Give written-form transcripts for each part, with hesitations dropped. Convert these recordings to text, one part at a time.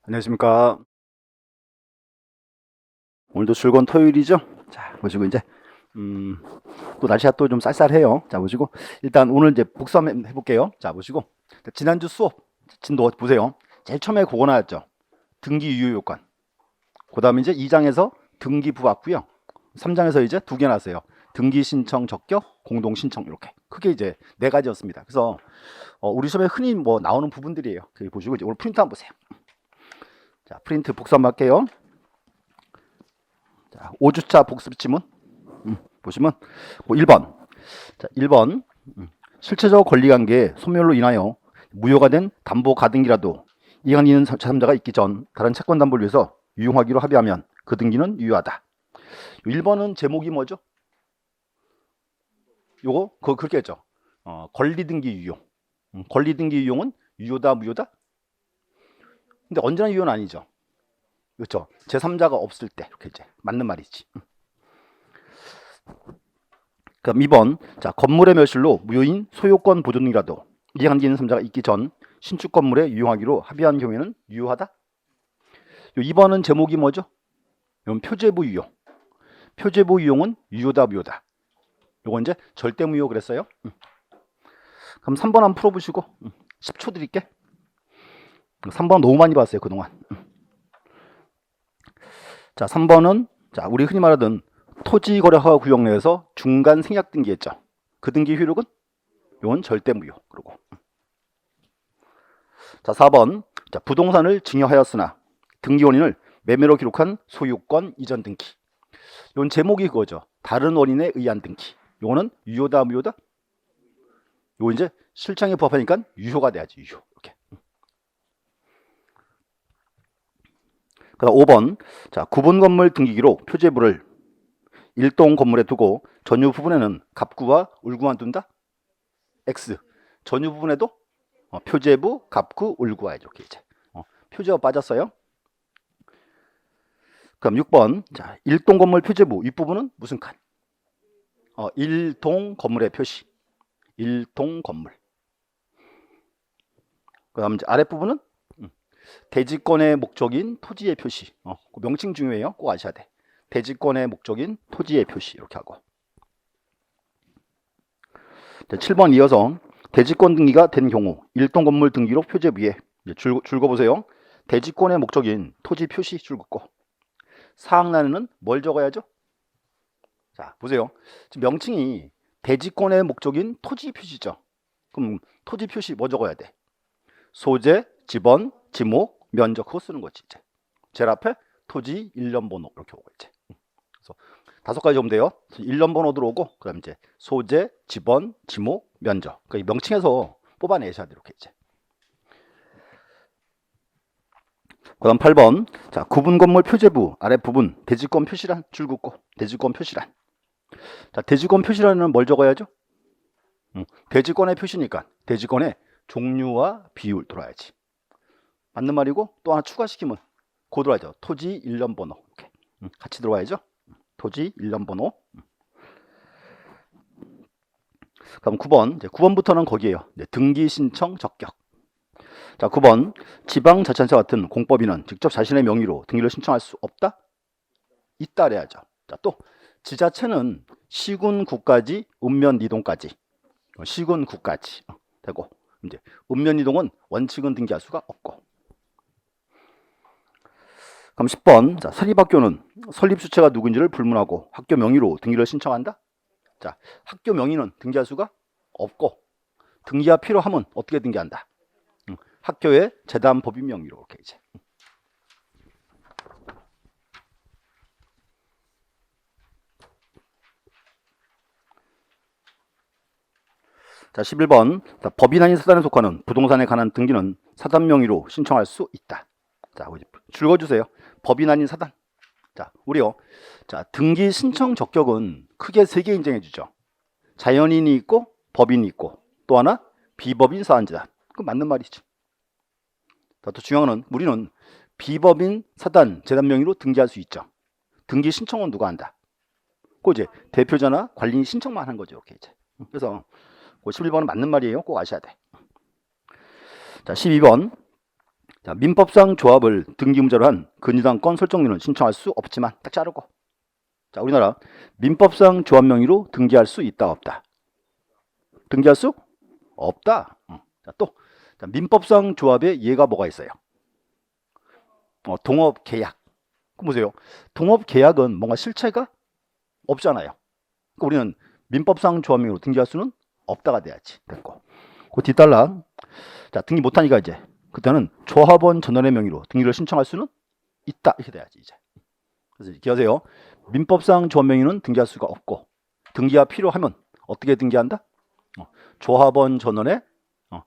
안녕하십니까. 오늘도 즐거운 토요일이죠. 자, 보시고 이제 또 날씨가 또 좀 쌀쌀해요. 자, 보시고 일단 오늘 이제 복수 한번 해볼게요. 자, 보시고 지난주 수업 진도 보세요. 제일 처음에 그거 나왔죠. 등기 유효 요건. 그다음에 이제 2장에서 등기 부합고요. 3장에서 이제 두 개 나왔어요. 등기 신청 적격, 공동 신청 이렇게 크게 이제 네 가지였습니다. 그래서 우리 수업에 흔히 뭐 나오는 부분들이에요. 여기 보시고 이제 오늘 프린트 한번 보세요. 자, 프린트 복수 한번 할게요. 자, 5주차 복습 지문 보시면 1번. 자, 1번. 실체적 권리관계 소멸로 인하여 무효가 된 담보 가등기라도 이행 있는 제3자가 있기 전 다른 채권 담보를 위해서 유용하기로 합의하면 그 등기는 유효하다. 1번은 제목이 뭐죠? 요거 그렇게 했죠. 권리등기 유용. 권리등기 유용은 유효다 무효다? 근데 언제나 유효는 아니죠. 그렇죠. 제3자가 없을 때 이렇게 이제 맞는 말이지. 그럼 2번. 자, 건물의 멸실로 무효인 소유권 보존 등이라도 이행 있는 3자가 있기 전 신축 건물에 유용하기로 합의한 경우에는 유효하다. 요 2번은 제목이 뭐죠? 이건 표제부 유용. 표제부 유용은 유효다 무효다. 요건 이제 절대 무효 그랬어요. 그럼 3번 한번 풀어보시고 10초 드릴게. 3번 너무 많이 봤어요 그동안. 자, 3번은 자, 우리 흔히 말하던 토지거래허가 구역 내에서 중간 생략 등기했죠. 그 등기 효력은 이건 절대 무효. 그리고 자, 4번. 자, 부동산을 증여하였으나 등기 원인을 매매로 기록한 소유권 이전 등기. 이건 제목이 그거죠. 다른 원인에 의한 등기. 이거는 유효다 무효다? 이거 이제 실장에 부합하니까 유효가 돼야지. 유효. 이렇게. 그다음 5번. 자, 구분 건물 등기기로 표제부를 일동 건물에 두고 전유 부분에는 갑구와 울구만 둔다? X. 전유 부분에도 표제부, 갑구, 울구와 이렇게 이제 표제가 빠졌어요. 그럼 6번. 자, 일동 건물 표제부 윗부분은 무슨 칸? 일동 건물의 표시. 일동 건물. 그다음 이제 아랫부분은 대지권의 목적인 토지의 표시. 명칭 중요해요. 꼭 아셔야 돼. 대지권의 목적인 토지의 표시 이렇게 하고. 자, 7번 이어서 대지권 등기가 된 경우 일동 건물 등기로 표제부에 줄 긋보세요. 대지권의 목적인 토지 표시 줄 긋고 사항란에는 뭘 적어야죠? 자, 보세요. 지금 명칭이 대지권의 목적인 토지 표시죠. 그럼 토지 표시 뭐 적어야 돼? 소재, 지번, 지목, 면적 그거 쓰는 거지 이제. 제일 앞에 토지 일련 번호 이렇게 오고 이제. 그래서 5가지 적으면 돼요. 일련 번호 들어오고 그다음 이제 소재, 지번, 지목, 면적. 그러니까 명칭에서 뽑아내셔야 돼 이렇게 이제. 그다음 8번. 자, 구분 건물 표제부 아래 부분 대지권 표시란 줄 긋고 대지권 표시란. 자, 대지권 표시란은 뭘 적어야죠? 대지권의 표시니까 대지권의 종류와 비율 들어야지. 맞는 말이고 또 하나 추가시키면 고 들어야죠. 토지 일련 번호 이렇게 같이 들어와야죠. 토지 일련 번호. 그럼 9번. 이제 9번부터는 거기에요. 등기 신청 적격. 자, 9번. 지방자치단체 같은 공법인은 직접 자신의 명의로 등기를 신청할 수 없다? 있다 그래야죠. 자, 또 지자체는 시군구까지 읍면이동까지 시군구까지 되고 이제 읍면이동은 원칙은 등기할 수가 없고. 그럼 10번. 자, 사립학교는 설립 주체가 누구인지를 불문하고 학교 명의로 등기를 신청한다? 자, 학교 명의는 등기할 수가 없고 등기가 필요하면 어떻게 등기한다? 학교의 재단 법인 명의로 이렇게 이제. 자, 11번. 자, 법인 아닌 사단에 속하는 부동산에 관한 등기는 사단 명의로 신청할 수 있다. 자, 줄거주세요. 법인 아닌 사단. 자, 우리요. 자, 등기 신청 적격은 크게 3개 인정해 주죠. 자연인이 있고 법인이 있고 또 하나 비법인 사단제단. 그 맞는 말이죠. 자, 또 중요한 건 우리는 비법인 사단 재단 명의로 등기할 수 있죠. 등기 신청은 누가 한다? 그 이제 대표자나 관리인 신청만 하는 거죠. 이렇게 이제. 그래서 11번은 맞는 말이에요. 꼭 아셔야 돼. 자, 12번. 자, 민법상 조합을 등기무자로 한 근저당 건 설정료는 신청할 수 없지만 딱 자르고. 자, 우리나라 민법상 조합 명의로 등기할 수 있다 없다? 등기할 수 없다. 자, 또 자, 민법상 조합에 예가 뭐가 있어요? 동업 계약. 보세요. 동업 계약은 뭔가 실체가 없잖아요. 그러니까 우리는 민법상 조합 명의로 등기할 수는 없다가 돼야지. 됐고. 그 뒷달락. 자, 등기 못하니까 이제 그때는 조합원 전원의 명의로 등기를 신청할 수는 있다. 이렇게 돼야지 이제. 그래서 기억하세요. 민법상 조합 명의는 등기할 수가 없고 등기가 필요하면 어떻게 등기한다? 조합원 전원의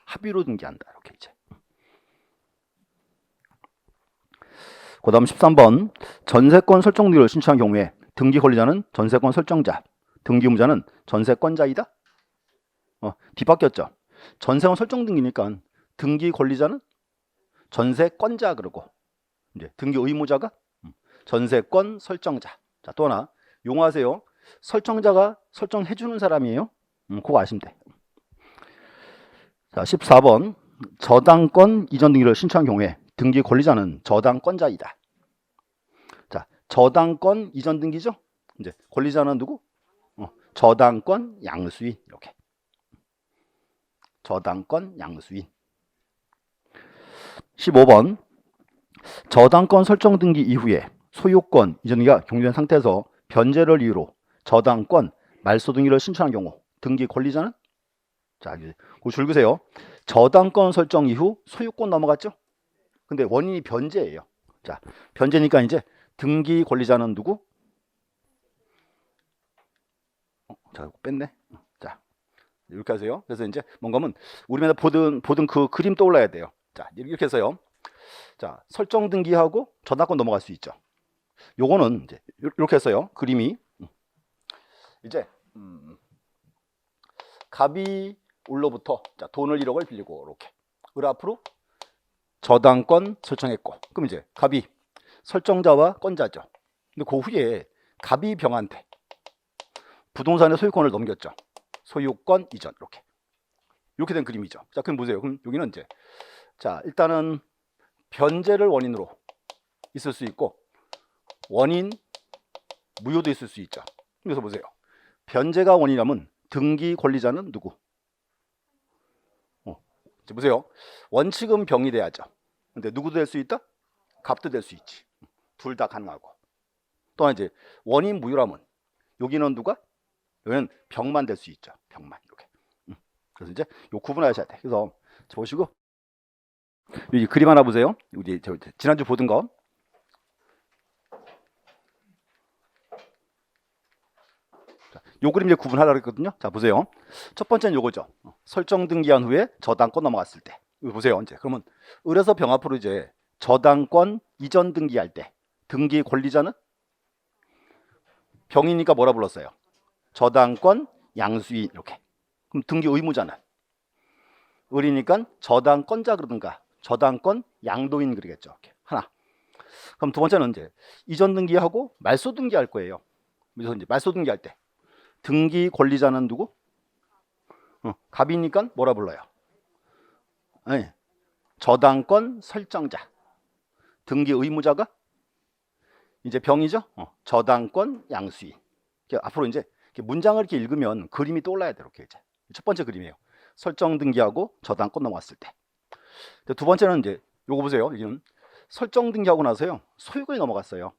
합의로 등기한다. 이렇게 이제. 그 다음 13번 전세권 설정 등기를 신청한 경우에 등기 권리자는 전세권 설정자, 등기무자는 전세권자이다. 뒤바뀌었죠. 전세권 설정 등기니까 등기 권리자는 전세권자 그러고 이제 등기 의무자가 전세권 설정자. 자, 또 하나 용어하세요. 설정자가 설정해주는 사람이에요. 그거 아시면 돼. 자, 14번 저당권 이전 등기를 신청한 경우에 등기 권리자는 저당권자이다. 자, 저당권 이전 등기죠. 이제 권리자는 누구? 저당권 양수인. 이렇게. 저당권 양수인. 15번 저당권 설정 등기 이후에 소유권 이전 등기가 종료된 상태에서 변제를 이유로 저당권 말소 등기를 신청한 경우 등기 권리자는 자, 그 줄 그세요. 저당권 설정 이후 소유권 넘어갔죠? 근데 원인이 변제예요. 자, 변제니까 이제 등기 권리자는 누구? 자, 뺐네. 자, 이렇게 하세요. 그래서 이제 뭔가면 우리 맨날 보던 그 그림 떠올라야 돼요. 자, 이렇게 해서요. 자, 설정 등기하고 저당권 넘어갈 수 있죠. 요거는 이제 이렇게 해서요. 그림이 이제 갑이 울로부터 자, 돈을 1억을 빌리고 이렇게 을 앞으로 저당권 설정했고 그럼 이제 갑이 설정자와 건자죠. 근데 그 후에 갑이 병한테 부동산의 소유권을 넘겼죠. 소유권 이전 이렇게 된 그림이죠. 자, 그럼 보세요. 그럼 여기는 이제 자, 일단은 변제를 원인으로 있을 수 있고 원인 무효도 있을 수 있죠. 그래서 보세요. 변제가 원인이라면 등기 권리자는 누구? 보세요. 원칙은 병이 돼야죠. 근데 누구도 될 수 있다? 갑도 될 수 있지. 둘 다 가능하고. 또 하나 이제 원인 무효라면 여기는 누가? 여기는 병만 될 수 있죠. 병만 이렇게. 그래서 이제 요 구분하셔야 돼. 그래서 보시고 여기 그림 하나 보세요. 우리 지난주 보던 거. 요 그림 이제 구분하려고 했거든요. 자, 보세요. 첫 번째는 요거죠. 설정 등기한 후에 저당권 넘어갔을 때. 이거 보세요. 이제 그러면 을에서 병 앞으로 이제 저당권 이전 등기할 때 등기 권리자는 병이니까 뭐라 불렀어요? 저당권 양수인 이렇게. 그럼 등기 의무자는 을이니까 저당권자 그러든가 저당권 양도인 그러겠죠. 이렇게. 하나. 그럼 두 번째는 이제 이전 등기하고 말소 등기할 거예요. 그래서 이제 말소 등기할 때 등기 권리자는 누구? 갑이니까 뭐라 불러요? 네. 저당권 설정자. 등기 의무자가 이제 병이죠. 저당권 양수인. 앞으로 이제 문장을 이렇게 읽으면 그림이 떠올라야 돼요. 이렇게 이제 첫 번째 그림이에요. 설정 등기하고 저당권 넘어갔을 때. 두 번째는 이제 요거 보세요. 여기는 설정 등기하고 나서요 소유권이 넘어갔어요.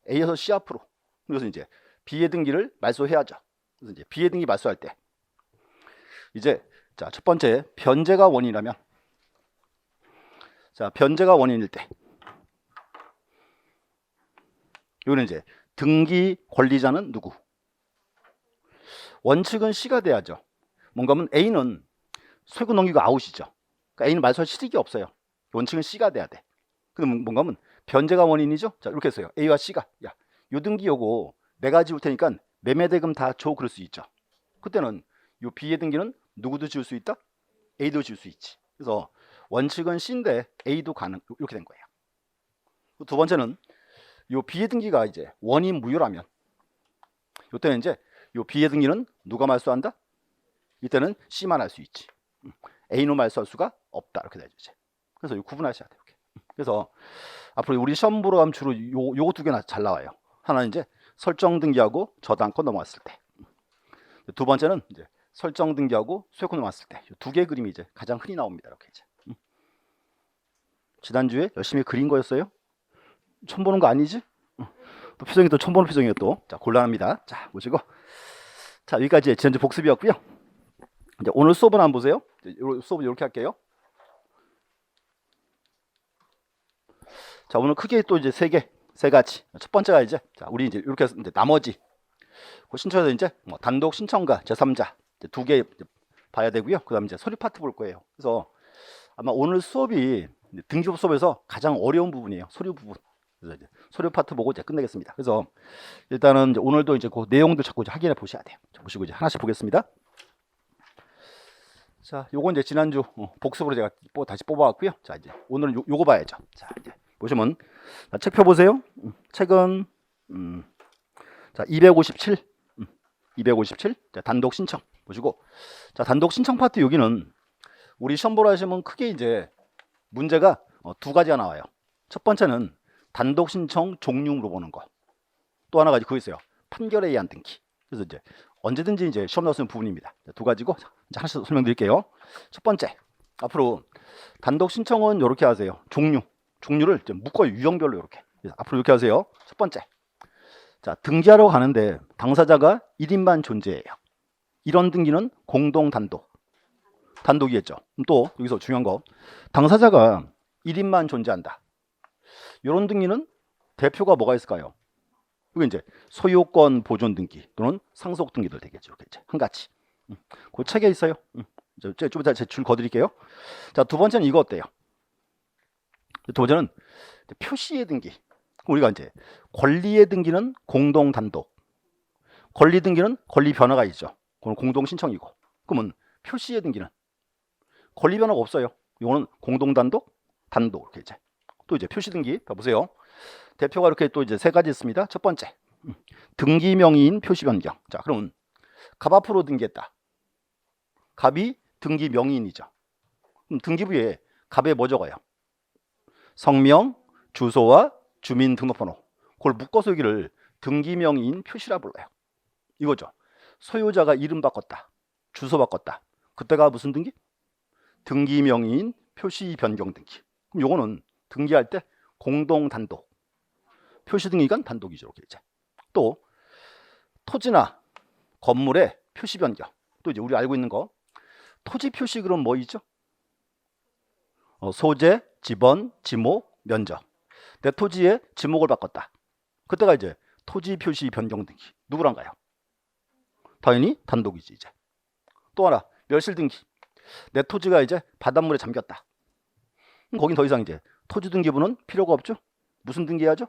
A에서 C 앞으로. 그래서 이제 B의 등기를 말소해야죠. 그래서 이제 B의 등기 말소할 때 이제 자, 첫 번째 변제가 원인이라면 자, 변제가 원인일 때 여기는 이제 등기 권리자는 누구? 원칙은 C가 돼야죠. 뭔가면 A는 소유권 넘기고 아웃이죠. 그러니까 A는 말소할 실익이 없어요. 원칙은 C가 돼야 돼. 그럼 뭔가면 변제가 원인이죠. 자, 이렇게 했어요. A와 C가 야, 요 등기 요거 내가 지울 테니까 매매 대금 다 줘 그럴 수 있죠. 그때는 요 B의 등기는 누구도 지울 수 있다? A도 지울 수 있지. 그래서 원칙은 C인데 A도 가능 이렇게 된 거예요. 두 번째는 요 B의 등기가 이제 원인 무효라면 이때는 이제 요 B의 등기는 누가 말소한다? 이때는 C만 할 수 있지. A는 말소할 수가 없다 이렇게 되죠. 이제. 그래서 이 구분하셔야 돼요. 이렇게. 그래서 앞으로 우리 시험 보러 가면 주로 요거 두 개나 잘 나와요. 하나는 이제 설정 등기하고 저당권 넘어왔을 때. 두 번째는 이제 설정 등기하고 소유권 넘어왔을 때. 두 개의 그림이 이제 가장 흔히 나옵니다. 이렇게 이제. 지난주에 열심히 그린 거였어요? 처음 보는 거 아니지? 또 표정이 또 처음 보는 표정이에요 또. 자, 곤란합니다. 자, 보시고. 자, 여기까지 지난주 복습이었고요. 이제 오늘 수업은 한번 보세요. 수업은 이렇게 할게요. 자, 오늘 크게 또 이제 세 가지. 첫 번째가 이제, 자, 우리 이제 이렇게 해서 이제 나머지 그 신청에서 이제 뭐 단독 신청과 제3자 두 개 봐야 되고요. 그다음 이제 서류 파트 볼 거예요. 그래서 아마 오늘 수업이 등기부 수업에서 가장 어려운 부분이에요. 서류 부분. 그래서 이제 서류 파트 보고 이제 끝내겠습니다. 그래서 일단은 이제 오늘도 이제 그 내용들 자꾸 이제 확인해 보셔야 돼요. 자, 보시고 이제 하나씩 보겠습니다. 자, 요건 이제 지난주 복습으로 제가 다시 뽑아왔고요. 자, 이제 오늘은 요거 봐야죠. 자, 이제 보시면 자, 책 펴보세요. 책은 자 257, 257 자, 단독 신청 보시고 자 단독 신청 파트 여기는 우리 시험 보러 하시면 크게 이제 문제가 두 가지가 나와요. 첫 번째는 단독 신청 종류 물어보는 거. 또 하나가 그거 있어요. 판결에 의한 등기. 그래서 이제 언제든지 이제 시험 나올 수 있는 부분입니다. 두 가지고 이제 하나씩 설명드릴게요. 첫 번째 앞으로 단독 신청은 이렇게 하세요. 종류를 이제 묶어요. 유형별로 이렇게. 앞으로 이렇게 하세요. 첫 번째. 자, 등기하러 가는데 당사자가 1인만 존재해요. 이런 등기는 공동 단독이겠죠. 또 여기서 중요한 거. 당사자가 1인만 존재한다. 이런 등기는 대표가 뭐가 있을까요? 이게 이제 소유권 보존 등기 또는 상속 등기들 되겠죠. 이렇게 이제 한 가지. 그 책에 있어요. 좀 이따 제 줄 거드릴게요. 자, 두 번째는 이거 어때요? 두 번째는 표시의 등기. 우리가 이제 권리의 등기는 공동 단독. 권리 등기는 권리 변화가 있죠. 그건 공동 신청이고. 그러면 표시의 등기는 권리 변화가 없어요. 이거는 공동 단독 이렇게 이제. 또 이제 표시 등기 봐 보세요. 대표가 이렇게 또 이제 세 가지 있습니다. 첫 번째. 등기 명의인 표시 변경. 자, 그러면 갑 앞으로 등기했다. 갑이 등기 명의인이죠. 그럼 등기부에 갑에 뭐 적어요? 성명, 주소와 주민등록번호. 그걸 묶어서 여기를 등기 명의인 표시라 불러요. 이거죠. 소유자가 이름 바꿨다. 주소 바꿨다. 그때가 무슨 등기? 등기 명의인 표시 변경 등기. 그럼 요거는 등기할 때 공동 단독. 표시 등기가 단독이죠. 이렇게 이제. 또 토지나 건물의 표시 변경. 또 이제 우리 알고 있는 거. 토지 표시 그럼 뭐 있죠? 소재, 지번, 지목, 면적. 내 토지의 지목을 바꿨다. 그때가 이제 토지 표시 변경 등기. 누구랑가요? 당연히 단독이지 이제. 또 하나 멸실 등기. 내 토지가 이제 바닷물에 잠겼다. 거긴 더 이상 이제 토지 등기부는 필요가 없죠. 무슨 등기해야죠?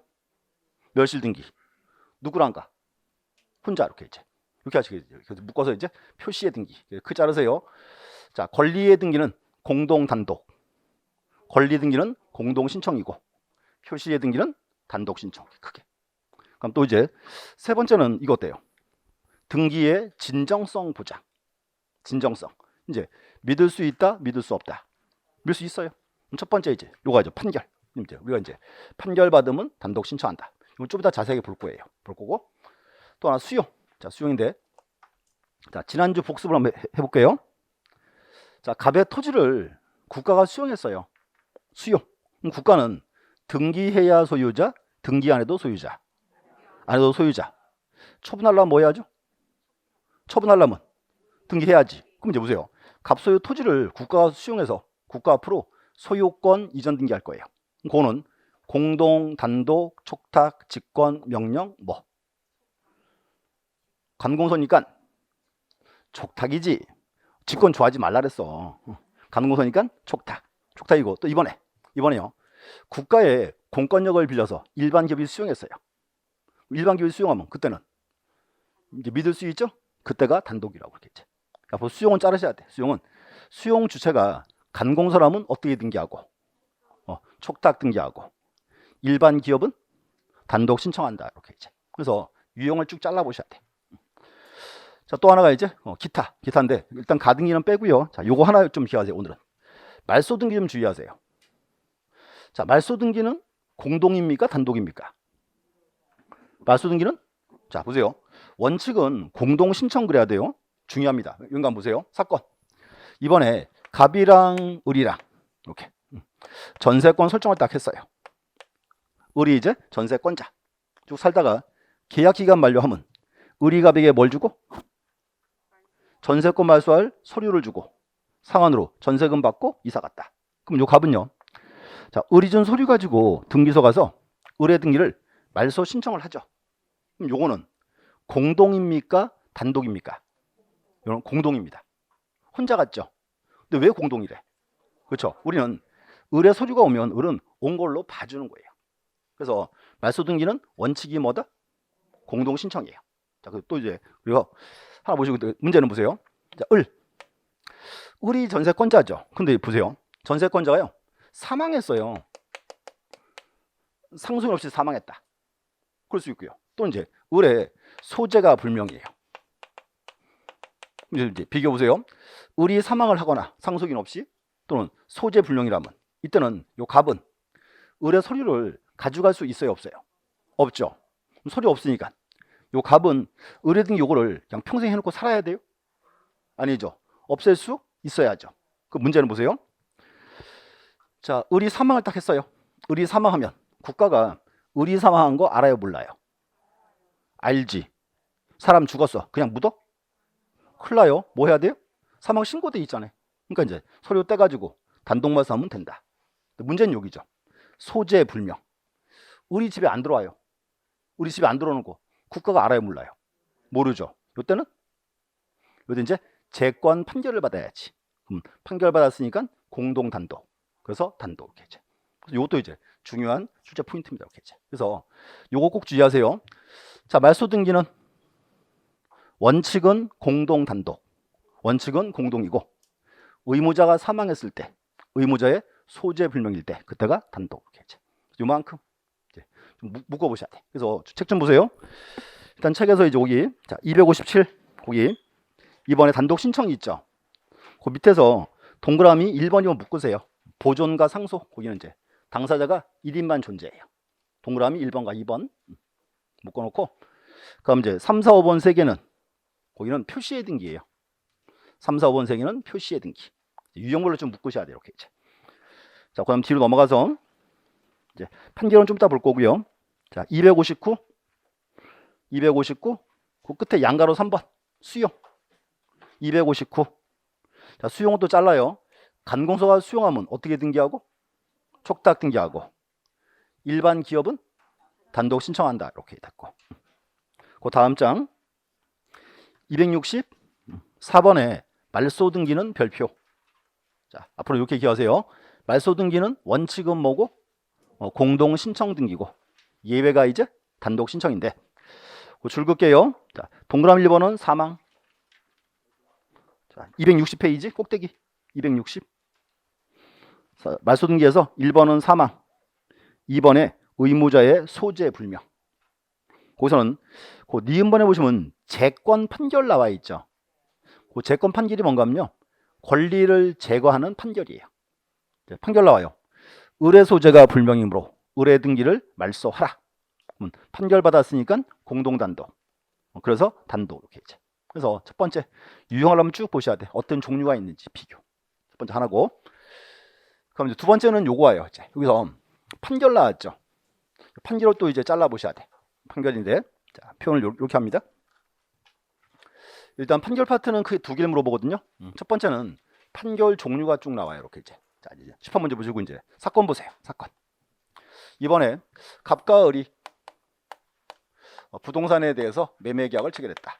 멸실 등기. 누구랑가? 혼자 이렇게 이제. 이렇게 하시겠죠. 그래서 묶어서 이제 표시의 등기. 그 자르세요. 자, 권리의 등기는 공동 단독. 권리 등기는 공동 신청이고 표시의 등기는 단독 신청. 크게. 그럼 또 이제 세 번째는 이거 어때요? 등기의 진정성 보장. 진정성. 이제 믿을 수 있다, 믿을 수 없다. 믿을 수 있어요. 첫 번째 이제 요거죠. 판결. 이제 우리가 이제 판결 받으면 단독 신청한다. 이거 좀 이따 자세하게 볼 거예요. 볼 거고. 또 하나 수용. 자, 수용인데. 자, 지난주 복습을 한번 해볼게요. 자, 갑의 토지를 국가가 수용했어요. 수용. 그럼 국가는 등기해야 소유자, 등기 안 해도 소유자. 안 해도 소유자. 처분하려면 뭐 해야죠? 처분하려면 등기해야지. 그럼 이제 보세요. 갑소유 토지를 국가가 수용해서 국가 앞으로 소유권 이전 등기할 거예요. 그거는 공동, 단독, 촉탁, 직권, 명령, 뭐. 감공서니까 촉탁이지. 직권 좋아하지 말라 그랬어. 감공서니까 촉탁이고 또 이번에요. 국가의 공권력을 빌려서 일반 기업이 수용했어요. 일반 기업이 수용하면 그때는 이제 믿을 수 있죠? 그때가 단독이라고 그러겠지. 앞으로 수용은 자르셔야 돼. 수용 주체가 간공서라면 어떻게 등기하고 촉탁 등기하고 일반 기업은 단독 신청한다 이렇게 이제. 그래서 유형을 쭉 잘라 보셔야 돼. 자, 또 하나가 이제 기타인데 일단 가등기는 빼고요. 자, 요거 하나 좀 기억하세요. 오늘은 말소 등기 좀 주의하세요. 자, 말소 등기는 공동입니까? 단독입니까? 말소 등기는 자, 보세요. 원칙은 공동 신청 그래야 돼요. 중요합니다. 이거 한번 보세요. 사건. 이번에 갑이랑 을이랑 이렇게 전세권 설정을 딱 했어요. 을이 이제 전세권자. 쭉 살다가 계약 기간 만료하면 을이 갑에게 뭘 주고? 전세권 말소할 서류를 주고 상환으로 전세금 받고 이사 갔다. 그럼 요 갑은요. 자, 을이 준 서류 가지고 등기소 가서 을의 등기를 말소 신청을 하죠. 그럼 요거는 공동입니까? 단독입니까? 이건 공동입니다. 혼자 갔죠. 근데 왜 공동이래? 그렇죠. 우리는 을의 서류가 오면 을은 온 걸로 봐주는 거예요. 그래서 말소 등기는 원칙이 뭐다? 공동 신청이에요. 자, 또 이제 그리고 하나 보시고 문제는 보세요. 자, 을이 전세권자죠. 근데 보세요. 전세권자가요. 사망했어요. 상속인 없이 사망했다. 그럴 수 있고요. 또 이제 을의 소재가 불명이에요. 이제 비교 보세요. 을이 사망을 하거나 상속인 없이 또는 소재 불명이라면 이때는 요 갑은 을의 서류를 가져갈 수 있어요, 없어요? 없죠. 서류 없으니까 요 갑은 을의 등기 요거를 그냥 평생 해놓고 살아야 돼요? 아니죠. 없앨 수 있어야죠. 그 문제는 보세요. 자, 을이 사망을 딱 했어요. 을이 사망하면 국가가 을이 사망한 거 알아요, 몰라요? 알지. 사람 죽었어. 그냥 묻어? 큰일 나요. 뭐 해야 돼요? 사망 신고돼 있잖아요. 그러니까 이제 서류 떼가지고 단독말소 하면 된다. 문제는 여기죠. 소재 불명. 우리 집에 안 들어와요. 우리 집에 안 들어오는 거 국가가 알아요, 몰라요? 모르죠. 이때는 이제 재권 판결을 받아야지. 판결 받았으니까 공동 단독. 그래서 단독 이렇게 이제. 그래서 이것도 이제 중요한 출제 포인트입니다. 이렇게 이제. 그래서 요거 꼭 주의하세요. 자, 말소 등기는 원칙은 공동 단독. 원칙은 공동이고 의무자가 사망했을 때, 의무자의 소재 불명일 때 그때가 단독. 이렇게 이제. 요만큼 이제 좀 묶어 보셔야 돼. 그래서 책 좀 보세요. 일단 책에서 이제 여기 자, 257 거기 이번에 단독 신청이 있죠. 그 밑에서 동그라미 1번이면 묶으세요. 보존과 상소 거기는 이제 당사자가 1인만 존재해요. 동그라미 1번과 2번 묶어놓고 그럼 이제 3, 4, 5번 세 개는 거기는 표시의 등기예요. 3, 4, 5번 세 개는 표시의 등기. 유형별로 좀 묶으셔야 돼요. 이렇게 이제. 자, 그럼 뒤로 넘어가서 이제 판결은 좀 이따 볼 거고요. 자, 259 그 끝에 양가로 3번 수용 259. 자, 수용은 또 잘라요. 간공서가 수용하면 어떻게 등기하고? 촉탁 등기하고 일반 기업은 단독 신청한다. 이렇게 됐고 그 다음 장 260 4번에 말소 등기는 별표. 자, 앞으로 이렇게 기억하세요. 말소 등기는 원칙은 뭐고? 공동 신청 등기고 예외가 이제 단독 신청인데 줄 긋게요. 자, 동그라미 1번은 사망. 자, 260페이지 꼭대기 260. 말소 등기에서 1번은 사망, 2번에 의무자의 소재 불명. 거기서는 그 니은번에 보시면 재권 판결 나와 있죠. 그 재권 판결이 뭔가 하면요. 권리를 제거하는 판결이에요. 판결 나와요. 을의 소재가 불명이므로 을의 등기를 말소하라. 판결 받았으니까 공동 단독. 그래서 단독 이렇게 이제. 그래서 첫 번째 유형을 쭉 보셔야 돼. 어떤 종류가 있는지 비교. 첫 번째 하나고. 그럼 이제 두 번째는 요거 와요. 이제 여기서 판결 나왔죠. 판결을 또 이제 잘라 보셔야 돼. 판결인데 자, 표현을 이렇게 합니다. 일단 판결 파트는 크게 두 개를 물어보거든요. 첫 번째는 판결 종류가 쭉 나와요. 이렇게 이제. 자, 이제 10번 문제 보시고 이제 사건 보세요. 사건. 이번에 갑과 을이 부동산에 대해서 매매 계약을 체결했다.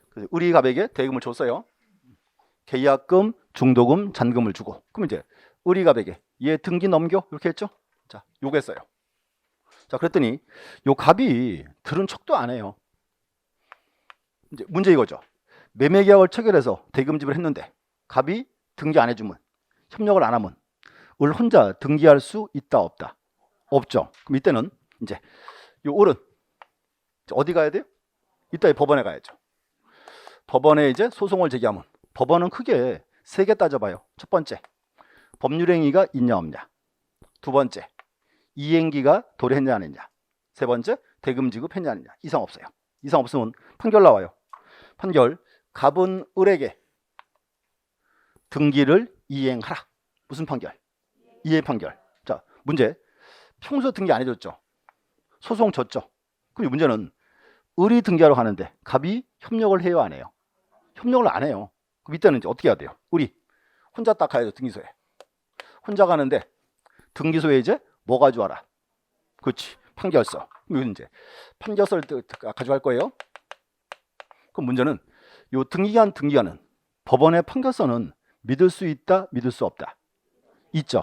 그래서 을이 갑에게 대금을 줬어요. 계약금, 중도금, 잔금을 주고. 그럼 이제 을이 갑에게 얘 등기 넘겨 이렇게 했죠. 자, 요구했어요. 자, 그랬더니 요 갑이 들은 척도 안 해요. 이제 문제 이거죠. 매매 계약을 체결해서 대금 지불을 했는데 갑이 등기 안 해주면 협력을 안 하면 을 혼자 등기할 수 있다 없다? 없죠. 그럼 이때는 이제 요 을은 어디 가야 돼요? 이따 법원에 가야죠. 법원에 이제 소송을 제기하면 법원은 크게 세 개 따져봐요. 첫 번째, 법률 행위가 있냐 없냐. 두 번째, 이행기가 도래했냐 안 했냐. 세 번째, 대금 지급했냐 안 했냐. 이상 없어요. 이상 없으면 판결 나와요. 판결, 갑은 을에게 등기를 이행하라. 무슨 판결? 이행 판결. 자, 문제. 평소 등기 안 해줬죠. 소송 졌죠. 그럼 문제는 을이 등기하러 가는데 갑이 협력을 해요 안 해요? 협력을 안 해요. 그럼 이때는 이제 어떻게 해야 돼요? 을이 혼자 딱 가야죠. 등기소에. 혼자 가는데 등기소에 이제 뭐 가져와라. 그렇지. 판결서. 그럼 이제 판결서를 가져갈 거예요. 그럼 문제는 요 등기관은 법원의 판결서는 믿을 수 있다, 믿을 수 없다. 있죠.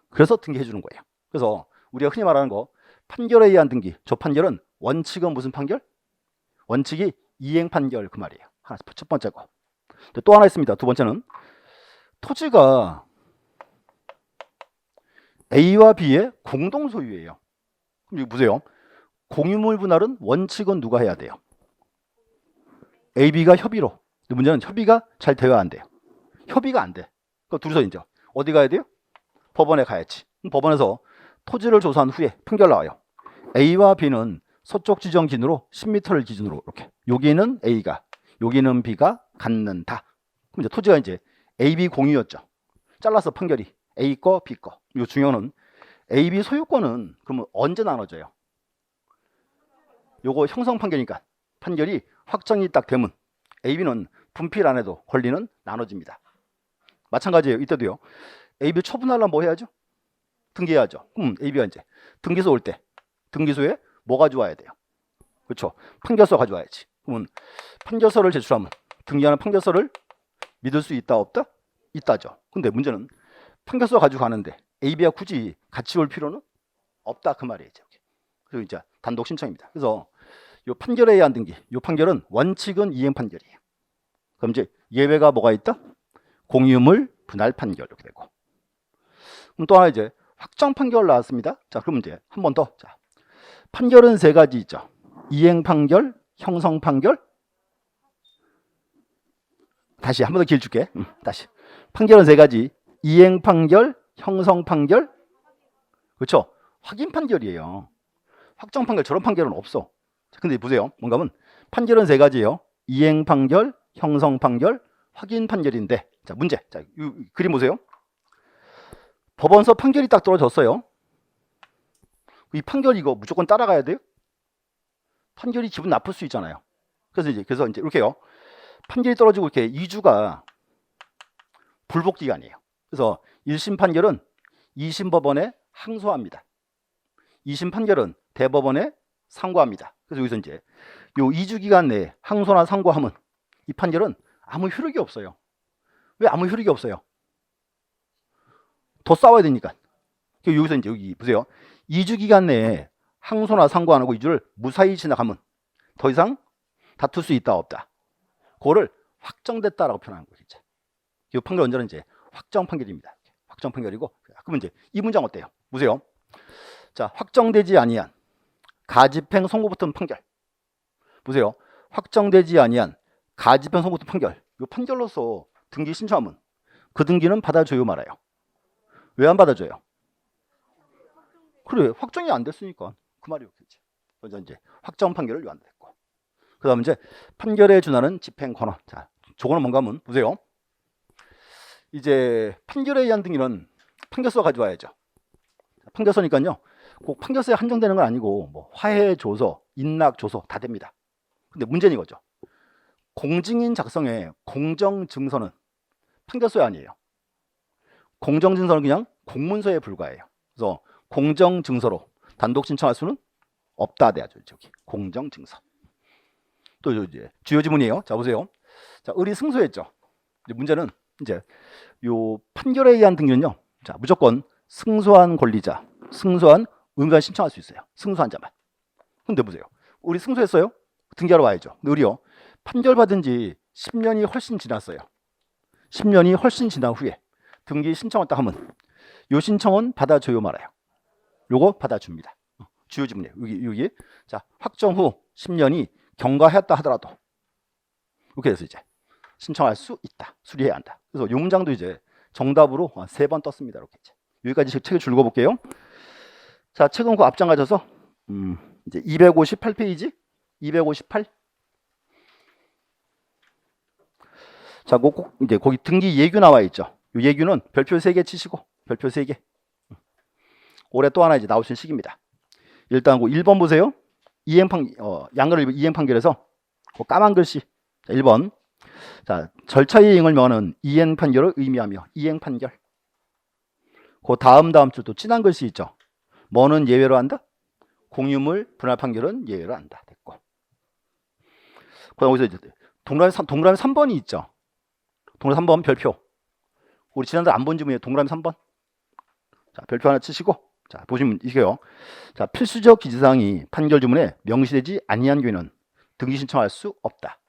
그래서 등기해 주는 거예요. 그래서 우리가 흔히 말하는 거 판결에 의한 등기. 저 판결은 원칙은 무슨 판결? 원칙이 이행 판결 그 말이에요. 하나 첫 번째 거. 또 하나 있습니다. 두 번째는 토지가 A와 B의 공동 소유예요. 그럼 이거 보세요. 공유물 분할은 원칙은 누가 해야 돼요? A, B가 협의로. 근데 문제는 협의가 잘 되어야 안 돼요. 협의가 안 돼. 그럼 둘이서 이제 어디 가야 돼요? 법원에 가야지. 법원에서 토지를 조사한 후에 판결 나와요. A와 B는 서쪽 지정 기준으로 10m를 기준으로 이렇게. 여기는 A가, 여기는 B가 갖는다. 그럼 이제 토지가 이제 A, B 공유였죠. 잘라서 판결이 A 거, B 거. 이 중요한 A, B 소유권은 그러면 언제 나눠져요? 요거 형성 판결이니까 판결이 확정이 딱 되면 A, B는 분필 안 해도 권리는 나눠집니다. 마찬가지예요. 이때도요. A, B 처분하려면 뭐 해야죠? 등기해야죠. 그럼 A, B가 이제 등기소 올 때 등기소에 뭐 가져와야 돼요? 그렇죠. 판결서 가져와야지. 그러면 판결서를 제출하면 등기하는 판결서를 믿을 수 있다 없다? 있다죠. 근데 문제는 판결서 가지고 가는데 A, B가 굳이 같이 올 필요는 없다 그 말이죠. 그리고 이제 단독 신청입니다. 그래서 이 판결에 의한 등기, 이 판결은 원칙은 이행 판결이에요. 그럼 이제 예외가 뭐가 있다? 공유물 분할 판결 이렇게 되고. 그럼 또 하나 이제 확정 판결 나왔습니다. 자, 그럼 이제 한 번 더. 자, 판결은 세 가지 있죠. 이행 판결, 형성 판결. 다시 한 번 더 기회 줄게. 다시. 판결은 세 가지. 이행 판결, 형성 판결. 그렇죠? 확인 판결이에요. 확정 판결, 저런 판결은 없어. 근데 보세요. 뭔가 하면 판결은 세 가지예요. 이행 판결, 형성 판결, 확인 판결인데. 자, 문제. 자, 이 그림 보세요. 법원서 판결이 딱 떨어졌어요. 이 판결 이거 무조건 따라가야 돼요? 판결이 기분 나쁠 수 있잖아요. 그래서 이제 이렇게요. 판결이 떨어지고 이렇게 2주가 불복 기간이에요. 그래서 1심 판결은 2심 법원에 항소합니다. 2심 판결은 대법원에 상고합니다. 그래서 여기서 이제 요 2주 기간 내에 항소나 상고하면 이 판결은 아무 효력이 없어요. 왜 아무 효력이 없어요? 더 싸워야 되니까. 여기서 이제 여기 보세요. 2주 기간 내에 항소나 상고 안 하고 2주를 무사히 지나가면 더 이상 다툴 수 있다 없다. 그거를 확정됐다라고 표현하는 거죠. 이제. 이 판결 언제는 이제 확정 판결입니다. 확정 판결이고. 그러면 이제 이 문장 어때요? 보세요. 자, 확정되지 아니한 가집행 선고 붙은 판결. 보세요. 확정되지 아니한 가집행 선고 붙은 판결. 이 판결로서 등기 신청하면 그 등기는 받아줘요 말아요? 왜 안 받아줘요? 그래, 확정이 안 됐으니까 그 말이었겠지. 그래서 이제 확정 판결을 위반됐고. 그다음 이제 판결에 준하는 집행 권한. 자, 저거는 뭔가 하면 보세요. 이제 판결에 의한 등기는 판결서 가져와야죠. 판결서니까요. 꼭 판결서에 한정되는 건 아니고 뭐 화해 조서, 인락 조서 다 됩니다. 근데 문제는 이거죠. 공증인 작성의 공정 증서는 판결서에 아니에요. 공정 증서는 그냥 공문서에 불과해요. 그래서 공정 증서로 단독 신청할 수는 없다 돼야죠. 저기 공정 증서. 또 이제 주요 지문이에요. 자, 보세요. 자, 을이 승소했죠. 이제 문제는 이제 요 판결에 의한 등기는요. 자, 무조건 승소한 권리자, 승소한 의무가 신청할 수 있어요. 승소한 자만. 근데 보세요. 우리 승소했어요? 등기하러 와야죠. 근데 우리요. 판결 받은 지 10년이 훨씬 지났어요. 10년이 훨씬 지난 후에 등기 신청했다 하면 요 신청은 받아줘요 말아요? 요거 받아줍니다. 주요 지문이에요. 여기. 자, 확정 후 10년이 경과했다 하더라도 이렇게 해서 이제 신청할 수 있다. 수리해야 한다. 그래서 요 문장도 이제 정답으로 3번 떴습니다. 이렇게 이제. 여기까지 책을 줄 읽어볼게요. 자, 최근 그 앞장 가셔서 이제 258페이지, 258. 자, 이제 거기 등기 예규 나와 있죠. 이 예규는 별표 3개 치시고, 별표 3개. 올해 또 하나 이제 나오신 시기입니다. 일단 그 1번 보세요. 양가로 이행 판결에서 그 까만 글씨. 자, 1번. 자, 절차 이행을 명하는 이행 판결을 의미하며 이행 판결. 그 다음 줄 또 진한 글씨 있죠. 뭐는 예외로 한다? 공유물 분할 판결은 예외로 한다. 됐고. 그다음 여기서 이제 동그라미 3번이 있죠. 동그라미 3번 별표. 우리 지난달 안 본 지문에 동그라미 3번. 자, 별표 하나 치시고. 자, 보시면 이게요. 자, 필수적 기재사항이 판결 주문에 명시되지 아니한 경우에는 등기 신청할 수 없다.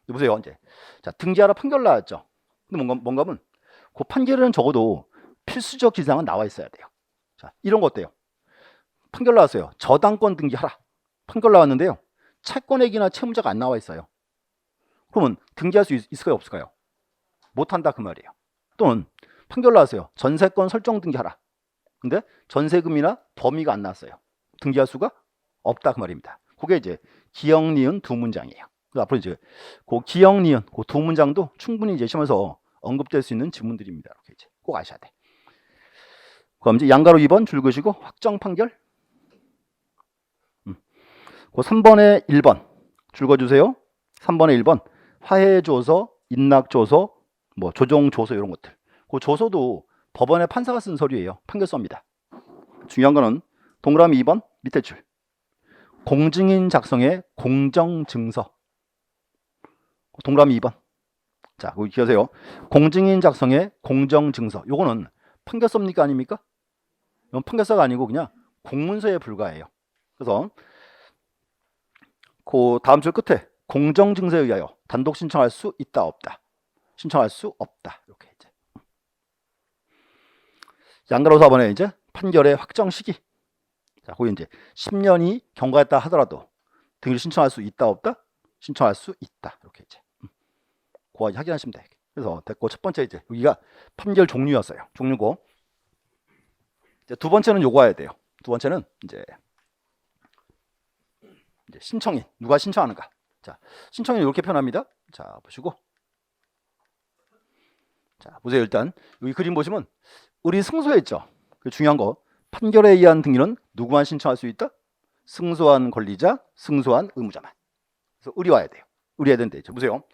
보세요. 이제 자, 등기하라 판결 나왔죠. 근데 뭔가 하면 그 판결에는 적어도 필수적 기재사항은 나와 있어야 돼요. 자, 이런 거 어때요? 판결 나왔어요. 저당권 등기하라. 판결 나왔는데요. 채권액이나 채무자가 안 나와 있어요. 그러면 등기할 수 있을까요? 없을까요? 못한다 그 말이에요. 또는 판결 나왔어요. 전세권 설정 등기하라. 근데 전세금이나 범위가 안 나왔어요. 등기할 수가 없다 그 말입니다. 그게 이제 기역, 니은 두 문장이에요. 그래서 앞으로 이제 그 기역, 니은 그 두 문장도 충분히 이제 시험에서 언급될 수 있는 지문들입니다. 이렇게 이제 꼭 아셔야 돼. 그럼 이제 양가로 2번 줄 그시고 확정 판결. 그 3번에 1번 줄 그어주세요. 3번에 1번 화해조서, 인락조서, 뭐 조정조서 이런 것들. 그 조서도 법원의 판사가 쓴 서류예요. 판결서입니다. 중요한 거는 동그라미 2번 밑에 줄. 공증인 작성의 공정증서. 동그라미 2번. 자, 거기 기억하세요. 공증인 작성의 공정증서. 요거는 판결서입니까? 아닙니까? 이건 판결서가 아니고 그냥 공문서에 불과해요. 그래서 그 다음 줄 끝에 공정증서에 의하여 단독 신청할 수 있다 없다. 신청할 수 없다. 이렇게 이제. 양가로 4번에 이제 판결의 확정 시기. 자, 거기 이제 10년이 경과했다 하더라도 등기를 신청할 수 있다 없다? 신청할 수 있다. 이렇게 이제. 그거 확인하시면 돼. 그래서 됐고 첫 번째 이제 여기가 판결 종류였어요. 종류고. 이제 두 번째는 요거 해야 돼요. 두 번째는 이제 신청인 누가 신청하는가. 자, 신청인 이렇게 표현합니다. 자, 보시고. 자, 보세요. 일단 여기 그림 보시면 우리 승소에 있죠. 그 중요한 거 판결에 의한 등기는 누구만 신청할 수 있다? 승소한 권리자, 승소한 의무자만. 그래서 의리와야 돼요. 의리해야 되는데 보세요.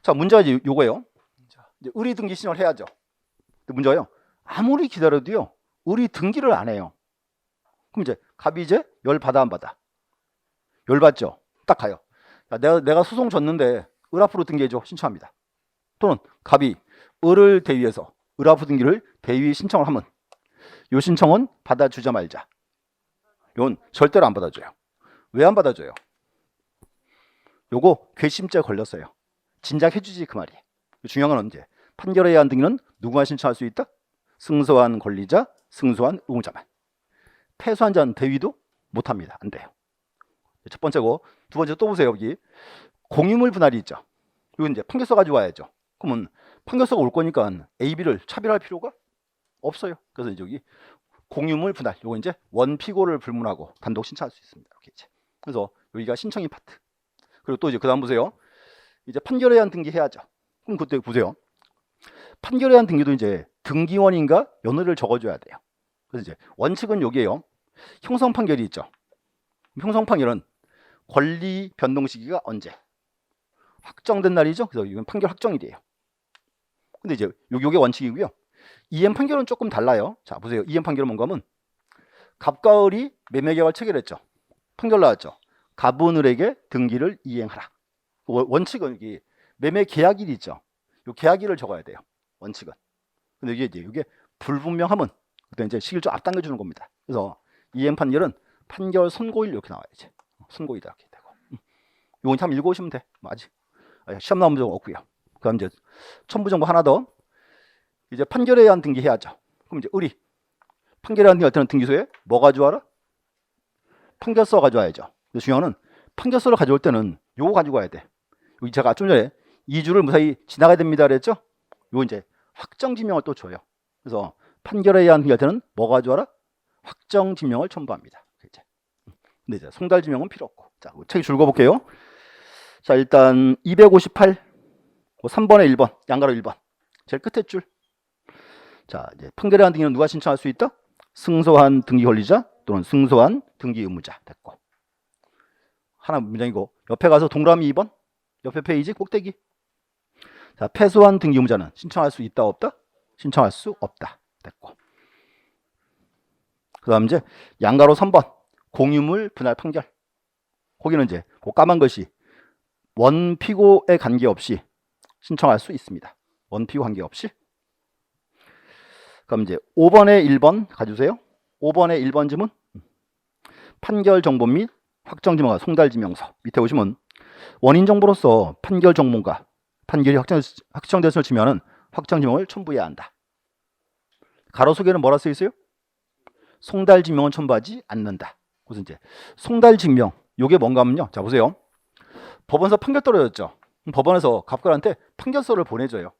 자, 문제가 이제 요거예요. 자, 이제 의리 등기 신청을 해야죠. 근데 문제가요. 아무리 기다려도요. 의리 등기를 안 해요. 그럼 이제 갑이 이제 열 받아 안 받아? 열 받죠. 딱 가요. 야, 내가 소송 졌는데 을 앞으로 등기해줘. 신청합니다. 또는 갑이 을을 대위해서 을 앞으로 등기를 대위 신청을 하면 요 신청은 받아주자 말자. 요건 절대로 안 받아줘요. 왜 안 받아줘요? 요거 괘씸죄 걸렸어요. 진작해주지 그 말이에요. 중요한 건 언제? 판결에 의한 등기는 누구만 신청할 수 있다? 승소한 권리자, 승소한 의무자만. 패소한 자는 대위도 못합니다. 안 돼요. 첫 번째고 두 번째 또 보세요. 여기 공유물 분할이 있죠. 이건 이제 판결서 가지고 와야죠. 그러면 판결서가 올 거니까 A, B를 차별할 필요가 없어요. 그래서 이제 여기 공유물 분할 요거 이제 원피고를 불문하고 단독 신청할 수 있습니다. 이렇게 이제. 그래서 여기가 신청인 파트. 그리고 또 이제 그다음 보세요. 이제 판결에 의한 등기 해야죠. 그럼 그때 보세요. 판결에 의한 등기도 이제 등기원인과 연호를 적어줘야 돼요. 그래서 이제 원칙은 여기에요. 형성 판결이 있죠. 형성 판결은 권리 변동 시기가 언제? 확정된 날이죠. 그래서 이건 판결 확정일이에요. 근데 이제 요게 원칙이고요. 이행 판결은 조금 달라요. 자, 보세요. 이행 판결은 뭔가 하면 갑과 을이 매매 계약을 체결했죠. 판결 나왔죠. 갑은 을에게 등기를 이행하라. 원칙은 여기 매매 계약일이 있죠. 요 계약일을 적어야 돼요. 원칙은. 근데 이게 불분명하면 그때 이제 시기를 좀 앞당겨 주는 겁니다. 그래서 이행 판결은 판결 선고일 이렇게 나와야지. 선고이다 이렇게 되고. 요건 참 읽어오시면 돼. 아직 시험 나온 문제가 없고요. 그럼 이제 첨부 정보 하나 더. 이제 판결에 의한 등기 해야죠. 그럼 이제 의리. 판결에 의한 등기 할 때는 등기소에 뭐 가져와라? 판결서 가져와야죠. 중요한 건 판결서를 가져올 때는 요거 가지고 와야 돼. 여기 제가 좀 전에 2주를 무사히 지나가야 됩니다 그랬죠? 요 이제 확정지명을 또 줘요. 그래서 판결에 의한 등기 할 때는 뭐 가져와라? 확정 지명을 첨부합니다. 이제. 근데 이제 송달 지명은 필요 없고. 자, 책 줄 거볼게요. 자, 일단 258 3번에 1번 양가로 1번 제일 끝에 줄. 자, 이제 판결에 대한 등기는 누가 신청할 수 있다? 승소한 등기 권리자 또는 승소한 등기 의무자. 됐고. 하나 문장이고 옆에 가서 동그라미 2번 옆에 페이지 꼭대기. 자, 패소한 등기 의무자는 신청할 수 있다 없다? 신청할 수 없다. 됐고. 그 다음 이제 양가로 3번 공유물 분할 판결. 거기는 이제 그 까만 것이 원피고에 관계없이 신청할 수 있습니다. 원피고 관계없이. 그럼 이제 5번에 1번 가주세요. 5번에 1번 지문 판결 정보 및 확정 지명과 송달 지명서. 밑에 보시면 원인 정보로서 판결 정보가 판결이 확정됐을 치면은 확정 지명을 첨부해야 한다. 가로 속에는 뭐라 써 있어요? 송달 지명은 첨부하지 않는다. 그래서 이제 송달 지명 요게 뭔가 하면요. 자, 보세요. 법원에서 판결 떨어졌죠. 법원에서 갑과을한테 판결서를 보내줘요.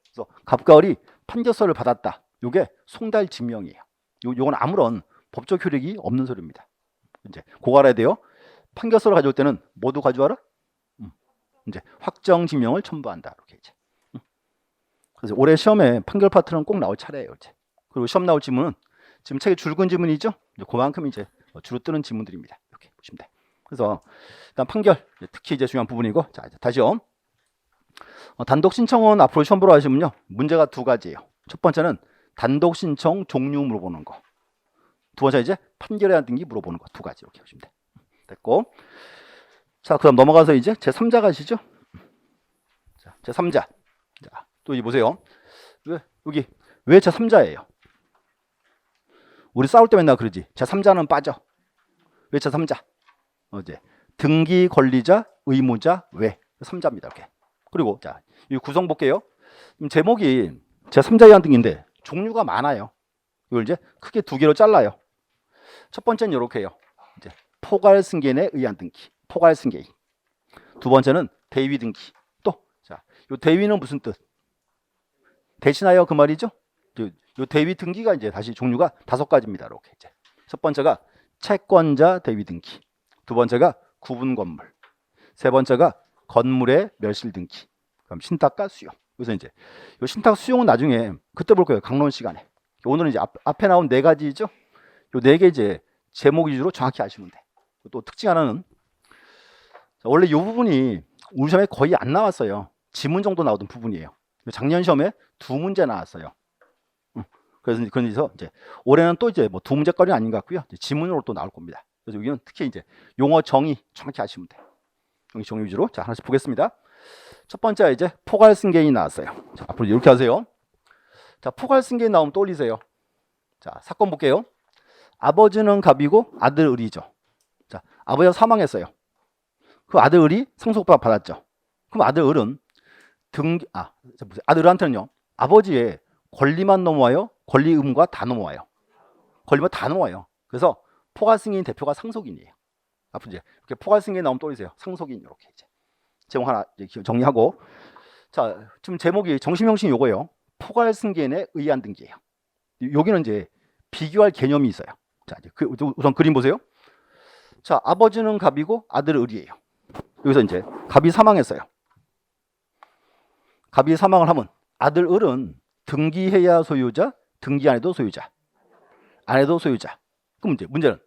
그래서 갑과을이 판결서를 받았다. 요게 송달 지명이에요. 요건 아무런 법적 효력이 없는 소리입니다. 이제 그거 알아야 돼요. 판결서를 가져올 때는 모두 가져와라. 이제 확정 지명을 첨부한다. 이렇게 이제. 그래서 올해 시험에 판결 파트는 꼭 나올 차례예요. 이제. 그리고 시험 나올 지문은 지금 책에 줄근 지문이죠. 이제 그만큼 이제 주로 뜨는 지문들입니다. 이렇게 보시면 돼. 그래서 일단 판결 특히 이제 중요한 부분이고. 자, 이제 다시요. 단독 신청은 앞으로 시험 보러 가시면요. 문제가 두 가지예요. 첫 번째는 단독 신청 종류 물어보는 거. 두 번째 이제 판결에 대한 등기 물어보는 거. 두 가지 이렇게 보시면 돼. 됐고. 자, 그다음 넘어가서 이제 제3자 가시죠. 자, 제3자. 자, 또 이제 보세요. 여기 왜 제3자예요? 우리 싸울 때 맨날 그러지. 제3자는 빠져. 왜 제3자? 이제 등기 권리자, 의무자, 외 3자입니다. 이렇게. 그리고 자, 이 구성 볼게요. 제목이 제3자에 대한 등기인데 종류가 많아요. 이걸 이제 크게 두 개로 잘라요. 첫 번째는 이렇게 해요. 이제 포괄 승계인에 의한 등기. 포괄 승계인. 두 번째는 대위 등기. 또 자, 요 대위는 무슨 뜻? 대신하여 그 말이죠. 요 대위 등기가 이제 다시 종류가 5가지입니다. 이렇게 이제 첫 번째가 채권자 대위 등기. 두 번째가 구분 건물. 세 번째가 건물의 멸실 등기. 그럼 신탁과 수용. 그래서 이제 요 신탁 수용은 나중에 그때 볼 거예요. 강론 시간에. 오늘은 이제 앞에 나온 4가지죠. 요 4개 이제 제목 위주로 정확히 아시면 돼. 또 특징 하나는 원래 이 부분이 우리 시험에 거의 안 나왔어요. 지문 정도 나오던 부분이에요. 작년 시험에 2문제 나왔어요. 그래서 이제 올해는 또 이제 뭐 2문제거리는 아닌 것 같고요. 지문으로 또 나올 겁니다. 그래서 여기는 특히 이제 용어 정의 정확히 아시면 돼요. 용어 정의 위주로 자 하나씩 보겠습니다. 첫 번째 이제 포괄 승계인이 나왔어요. 자, 앞으로 이렇게 하세요. 자, 포괄 승계인 나오면 떠올리세요. 자, 사건 볼게요. 아버지는 갑이고 아들 을이죠. 자, 아버지가 사망했어요. 그 아들 을이 상속밥 받았죠. 그럼 아들 을은 아들 을한테는요. 아버지의 권리만 넘어와요. 권리 의무가 다 넘어와요. 권리만 다 넘어와요. 그래서 포괄 승계인 대표가 상속인이에요. 앞으로 이제 이렇게 포괄 승계인 나오면 떠올리세요. 상속인 이렇게 이제 제목 하나 이제 정리하고 자 지금 제목이 정심형식 요거예요. 포괄 승계인에 의한 등기예요. 여기는 이제 비교할 개념이 있어요. 자 이제 우선 그림 보세요. 자 아버지는 갑이고 아들은 을이에요. 여기서 이제 갑이 사망했어요. 갑이 사망을 하면 아들 을은 등기해야 소유자, 등기 안 해도 소유자, 안 해도 소유자. 그럼 이제 문제는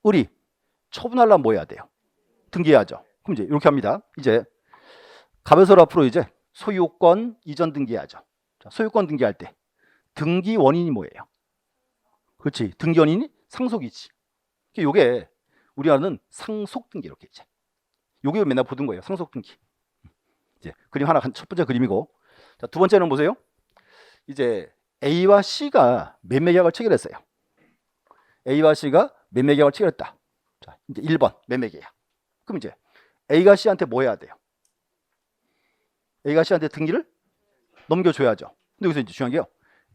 을이 처분하려면 뭐 해야 돼요? 등기해야죠. 그럼 이제 이렇게 합니다. 이제 갑에서 앞으로 이제 소유권 이전 등기해야죠. 자, 소유권 등기할 때 등기 원인이 뭐예요? 그렇지. 등기 원인이 상속이지. 요게 우리나라는 상속 등기 이렇게 이제. 요게 맨날 보던 거예요. 상속 등기. 이제 그림 하나 첫 번째 그림이고. 자, 두 번째는 보세요. 이제 A와 C가 매매 계약을 체결했어요. A와 C가 매매 계약을 체결했다. 자, 이제 1번 매매 계약. 그럼 이제 A가 C한테 뭐 해야 돼요? A가 C한테 등기를 넘겨줘야죠. 근데 여기서 이제 중요한 게요.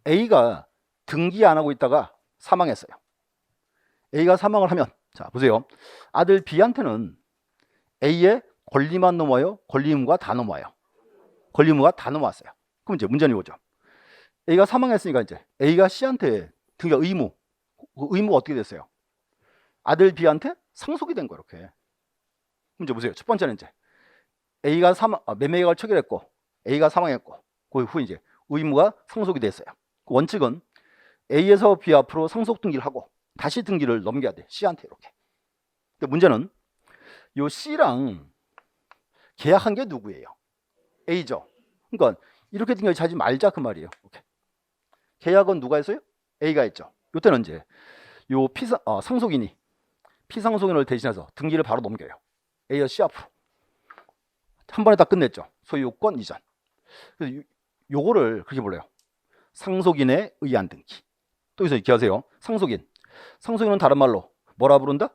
A가 등기 안 하고 있다가 사망했어요. A가 사망을 하면 자 보세요. 아들 B한테는 A의 권리만 넘어요? 권리 의무가 다 넘어요? 권리 의무가 다 넘어왔어요. 그럼 이제 문제는 이거죠. A가 사망했으니까 이제 A가 C한테 등기가 의무 의무가 어떻게 됐어요? 아들 B한테 상속이 된 거예요. 이렇게. 문제 보세요. 첫 번째는 이제 A가 매매 계약을 체결했고 A가 사망했고 그 후 이제 의무가 상속이 됐어요. 원칙은 A에서 B 앞으로 상속 등기를 하고 다시 등기를 넘겨야 돼. C한테 이렇게. 근데 문제는 요 C랑 계약한 게 누구예요? A죠. 그러니까 이렇게 등기하지 말자 그 말이에요. 이렇게. 계약은 누가 했어요? A가 했죠. 이때는 이제 요 상속인이 피상속인을 대신해서 등기를 바로 넘겨요. A와 C 앞으로. 한 번에 다 끝냈죠. 소유권 이전. 그래서 요거를 그렇게 불러요. 상속인에 의한 등기. 또 여기서 이렇게 하세요. 상속인은 다른 말로 뭐라 부른다?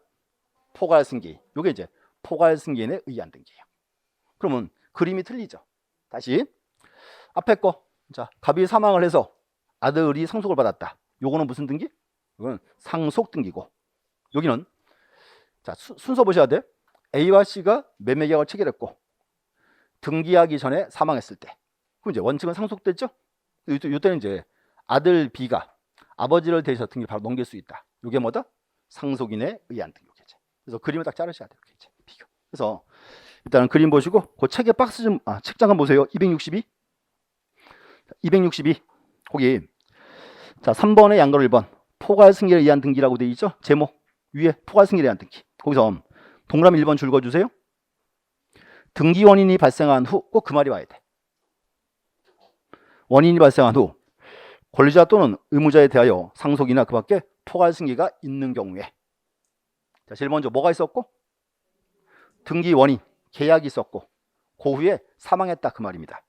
포괄승계인. 요게 이제 포괄승계인에 의한 등기예요. 그러면 그림이 틀리죠. 다시 앞에 거. 자, 갑이 사망을 해서 아들이 상속을 받았다. 요거는 무슨 등기? 이건 상속 등기고. 여기는 자, 순서 보셔야 돼. A와 C가 매매 계약을 체결했고 등기하기 전에 사망했을 때. 그럼 이제 원칙은 상속됐죠? 이때는 이제 아들 B가 아버지를 대신해서 등기를 바로 넘길 수 있다. 이게 뭐다? 상속인에 의한 등기겠죠. 그래서 그림을 딱 자르셔야 돼요. 이렇게 비교. 그래서 일단은 그림 보시고 그 책의 박스 좀 책장 한번 보세요. 262. 거기 자 3번에 양가로 1번 포괄승계에 의한 등기라고 되어 있죠. 제목 위에 포괄승계에 의한 등기. 거기서 동그라미 1번 줄 그어주세요. 등기 원인이 발생한 후 꼭 그 말이 와야 돼. 원인이 발생한 후 권리자 또는 의무자에 대하여 상속이나 그 밖에 포괄승계가 있는 경우에 자 제일 먼저 뭐가 있었고 등기 원인 계약이 있었고 그 후에 사망했다 그 말입니다.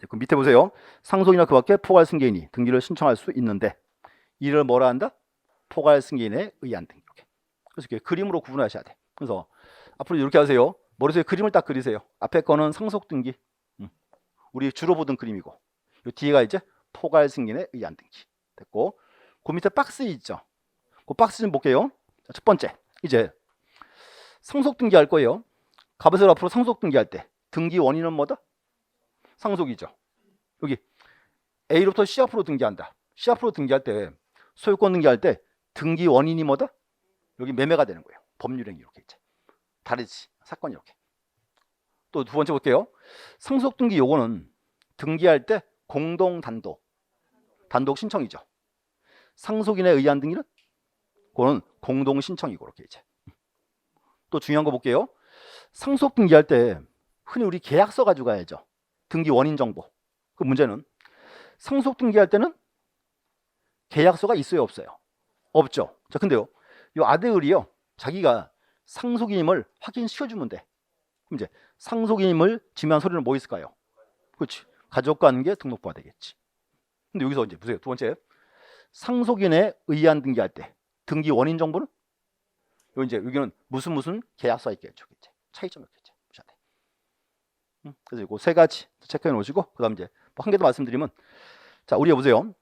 그 밑에 보세요. 상속이나 그 밖에 포괄승계인이 등기를 신청할 수 있는데 이를 뭐라 한다? 포괄승계인에 의한 등기. 그래서 이렇게 그림으로 구분하셔야 돼. 그래서 앞으로 이렇게 하세요. 머릿속에 그림을 딱 그리세요. 앞에 거는 상속 등기. 우리 주로 보던 그림이고 요 뒤에가 이제 포괄승계인에 의한 등기. 됐고 그 밑에 박스 있죠. 그 박스 좀 볼게요. 자, 첫 번째 이제 상속 등기할 거예요. 갑에서 앞으로 상속 등기할 때 등기 원인은 뭐다? 상속이죠. 여기 A로부터 C 앞으로 등기한다. C 앞으로 등기할 때 소유권 등기할 때 등기 원인이 뭐다? 여기 매매가 되는 거예요. 법률행위 이렇게 있죠. 다르지. 사건이 이렇게. 또 두 번째 볼게요. 상속 등기 요거는 등기할 때 공동 단독 신청이죠. 상속인에 의한 등기는 그거는 공동 신청이고 이렇게 이제. 또 중요한 거 볼게요. 상속 등기할 때 흔히 우리 계약서 가져가야죠. 등기 원인 정보. 그 문제는 상속 등기할 때는 계약서가 있어요, 없어요? 없죠. 자, 근데요. 이 아들이요. 자기가 상속인임을 확인시켜주면 돼. 그럼 이제 상속인임을 지명한 서류는 뭐 있을까요? 그렇지. 가족관계 등록부가 되겠지. 근데 여기서 이제 보세요. 두 번째. 상속인에 의한 등기할 때 등기 원인 정보는 요 이제 여기는 무슨 계약서가 있겠죠. 차이점이 있겠죠. 보셔야 돼. 그래서 이거 세 가지 체크해 놓으시고 그다음 이제 한 개 더 말씀드리면 자, 우리가 보세요.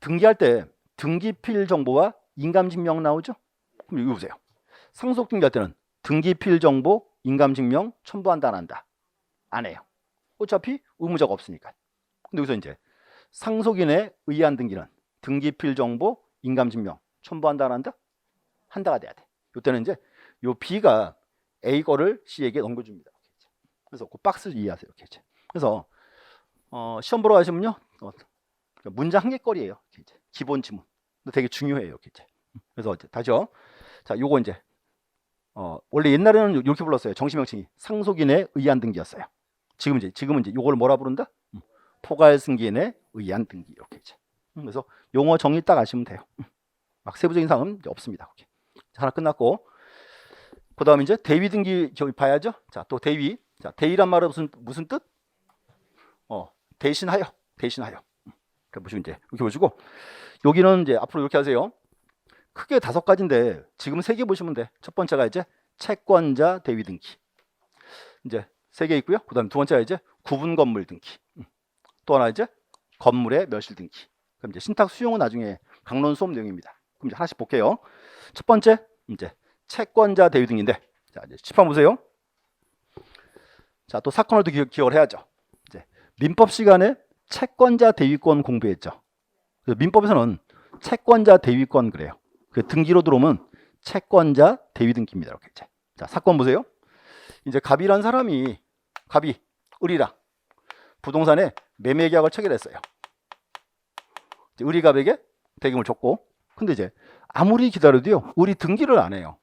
등기할 때 등기필 정보와 인감증명 나오죠? 그럼 이거 보세요. 상속 등기할 때는 등기필 정보, 인감증명 첨부한다 안 한다? 안 해요. 어차피 의무자가 없으니까. 근데 여기서 이제 상속인에 의한 등기는 등기필 정보, 인감증명 첨부한다 안 한다? 한다가 돼야 돼. 이때는 이제 요 B가 A 거를 C에게 넘겨줍니다. 그래서 그 박스를 이해하세요. 이렇게. 그래서 시험 보러 가시면요. 문장 한 개거리예요. 기본 지문. 근데 되게 중요해요. 이렇게. 그래서 다시요. 자, 요거 이제 원래 옛날에는 이렇게 불렀어요. 정시명칭이 상속인에 의한 등기였어요. 지금은 이제 요걸 뭐라 부른다? 포괄승계인에 의한 등기 이렇게 이제. 그래서 용어 정의 딱 아시면 돼요. 막 세부적인 사항은 이제 없습니다. 자, 하나 끝났고 그다음에 이제 대위 등기 봐야죠. 자, 또 대위. 자, 대위란 말은 무슨 뜻? 대신하여. 이렇게 보시면 이제 이렇게 보시고 여기는 이제 앞으로 이렇게 하세요. 크게 5가지인데 지금 3개 보시면 돼. 첫 번째가 이제 채권자 대위 등기. 이제 3개 있고요. 그다음에 두 번째가 이제 구분 건물 등기. 또 하나 이제 건물의 멸실 등기. 그럼 이제 신탁 수용은 나중에 강론 수업 내용입니다. 그럼 이제 하나씩 볼게요. 첫 번째 이제 채권자 대위 등기인데 자, 이제 칠판 보세요. 자, 또 사건을 또 기억을 해야죠. 이제 민법 시간에 채권자 대위권 공부했죠. 그래서 민법에서는 채권자 대위권 그래요. 그 등기로 들어오면 채권자 대위 등기입니다. 이렇게 이제. 자, 사건 보세요. 이제 갑이란 사람이 갑이 을이랑 부동산에 매매 계약을 체결했어요. 을이 갑에게 대금을 줬고, 근데 이제 아무리 기다려도요, 을이 등기를 안 해요.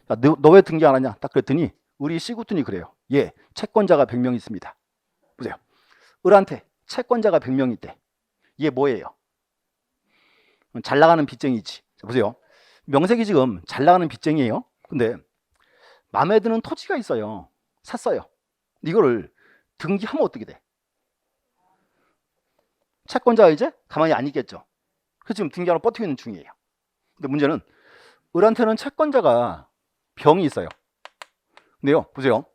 너 왜 등기 안 하냐? 딱 그랬더니 을이 씨구tun이 그래요. 예, 채권자가 100명 있습니다. 보세요. 을한테 채권자가 100명 있대. 얘 뭐예요? 잘 나가는 빚쟁이지. 자, 보세요. 명색이 지금 잘 나가는 빚쟁이에요. 근데 마음에 드는 토지가 있어요. 샀어요. 이거를 등기하면 어떻게 돼? 채권자가 이제 가만히 안 있겠죠. 그래서 지금 등기하러 버티고 있는 중이에요. 근데 문제는 을한테는 채권자가 병이 있어요. 근데요, 보세요.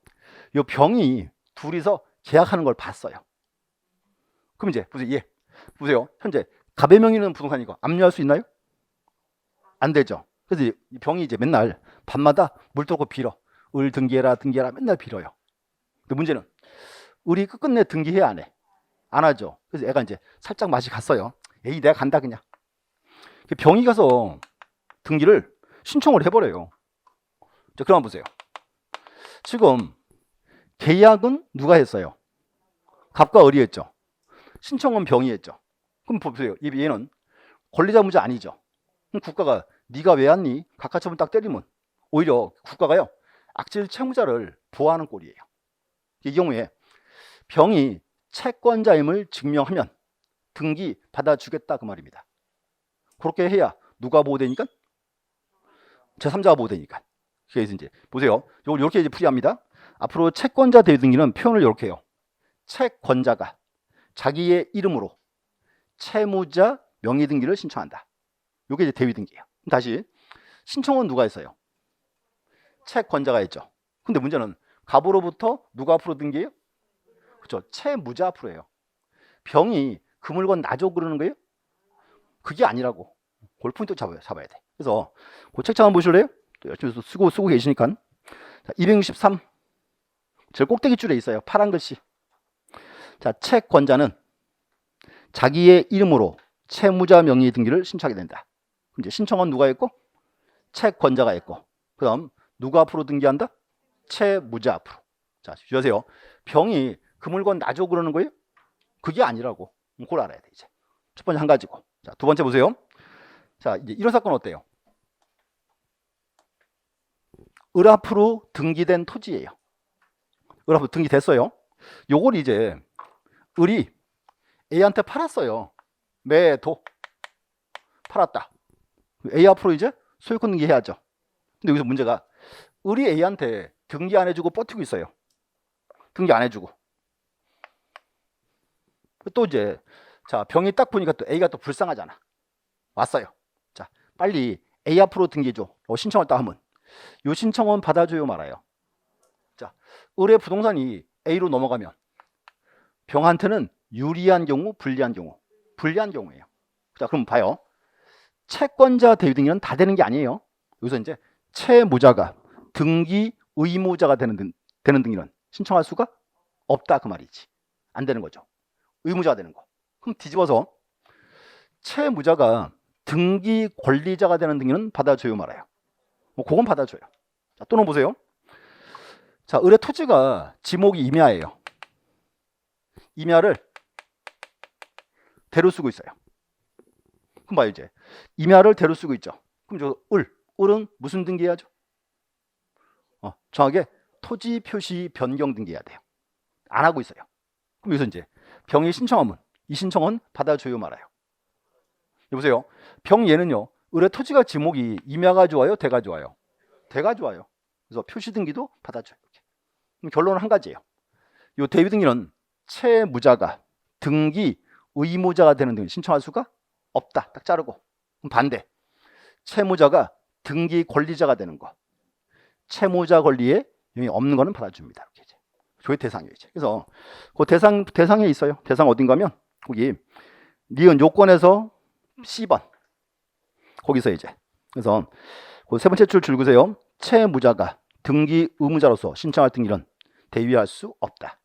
이 병이 둘이서 계약하는 걸 봤어요. 그럼 이제 보세요. 예, 보세요. 현재 갑의 명의 있는 부동산이고 압류할 수 있나요? 안 되죠. 그래서 이 병이 이제 맨날 밤마다 물 들고 빌어. 을 등기해라, 등기해라 맨날 빌어요. 근데 문제는 을이 끝끝내 등기해야 안 해. 안 하죠. 그래서 애가 이제 살짝 맛이 갔어요. 에이, 내가 간다 그냥. 병이 가서 등기를 신청을 해버려요. 자, 그럼 보세요. 지금 계약은 누가 했어요? 갑과 을이 했죠. 신청은 병이 했죠. 그럼 보세요. 얘는 권리자 문제 아니죠. 그럼 국가가 네가 왜 왔니? 각하처분 딱 때리면 오히려 국가가요, 악질 채무자를 보호하는 꼴이에요. 이 경우에 병이 채권자임을 증명하면 등기 받아주겠다 그 말입니다. 그렇게 해야 누가 보호되니까? 제3자가 보호되니까. 그래서 이제 보세요. 이걸 이렇게 이제 풀이합니다. 앞으로 채권자 대위 등기는 표현을 이렇게 해요. 채권자가 자기의 이름으로 채무자 명의 등기를 신청한다. 이게 이제 대위 등기예요. 다시 신청은 누가 했어요? 채권자가 했죠. 근데 문제는 갑으로부터 누가 앞으로 등기해요? 그렇죠. 채무자 앞으로 해요. 병이 그 물건 놔줘 그러는 거예요? 그게 아니라고. 그걸 포인트 잡아야 돼. 그래서 그 책장 한번 보실래요? 또 열심히 쓰고 계시니까. 자, 263 제일 꼭대기 줄에 있어요. 파란 글씨. 자, 채권자는 자기의 이름으로 채무자 명의 등기를 신청하게 된다. 이제 신청은 누가 했고? 채권자가 했고. 그다음 누가 앞으로 등기한다? 채무자 앞으로. 자, 주세요. 병이 그 물건 놔줘 그러는 거예요? 그게 아니라고. 그걸 알아야 돼, 이제. 첫 번째 한 가지고. 자, 두 번째 보세요. 자, 이제 이런 사건 어때요? 을 앞으로 등기된 토지예요. 을 앞으로 등기됐어요. 요걸 이제 을이 A한테 팔았어요. 매도. 팔았다. A 앞으로 이제 소유권 등기해야죠. 근데 여기서 문제가 을이 A한테 등기 안 해주고 버티고 있어요. 등기 안 해주고. 또 이제 자, 병이 딱 보니까 또 A가 또 불쌍하잖아. 왔어요. 자, 빨리 A 앞으로 등기해줘. 신청을 딱 하면 요 신청은 받아줘요 말아요. 자, 을의 부동산이 A로 넘어가면 병한테는 유리한 경우, 불리한 경우. 불리한 경우예요. 자, 그럼 봐요. 채권자 대위 등기는 다 되는 게 아니에요. 여기서 이제 채무자가 등기 의무자가 되는 등기는 신청할 수가 없다 그 말이지. 안 되는 거죠. 의무자가 되는 거. 그럼 뒤집어서 채무자가 등기 권리자가 되는 등기는 받아줘요 말아요. 뭐 그건 받아줘요. 자, 또는 보세요. 자, 을의 토지가 지목이 임야예요. 임야를 대로 쓰고 있어요. 그럼 봐요, 이제 임야를 대로 쓰고 있죠. 그럼 저 을은 무슨 등기해야죠? 정확하게 토지 표시 변경 등기해야 돼요. 안 하고 있어요. 그럼 여기서 이제 병이 신청하면 이 신청은 받아줘요 말아요. 여보세요. 병 얘는요, 을의 토지가 지목이 임야가 좋아요, 대가 좋아요? 대가 좋아요. 그래서 표시 등기도 받아줘요. 이렇게. 그럼 결론은 한 가지예요. 이 대위 등기는 채무자가 등기 의무자가 되는 등을 신청할 수가 없다. 딱 자르고. 그럼 반대. 채무자가 등기 권리자가 되는 거. 채무자 권리에 영향이 없는 거는 받아줍니다. 이렇게 이제. 조회 대상이에요. 이제. 그래서 그 대상에 있어요. 대상 어딘가면 거기 니은 요건에서 C번. 거기서 이제. 그래서 그 세 번째 줄 줄그세요. 채무자가 등기 의무자로서 신청할 등기는 대위할 수 없다.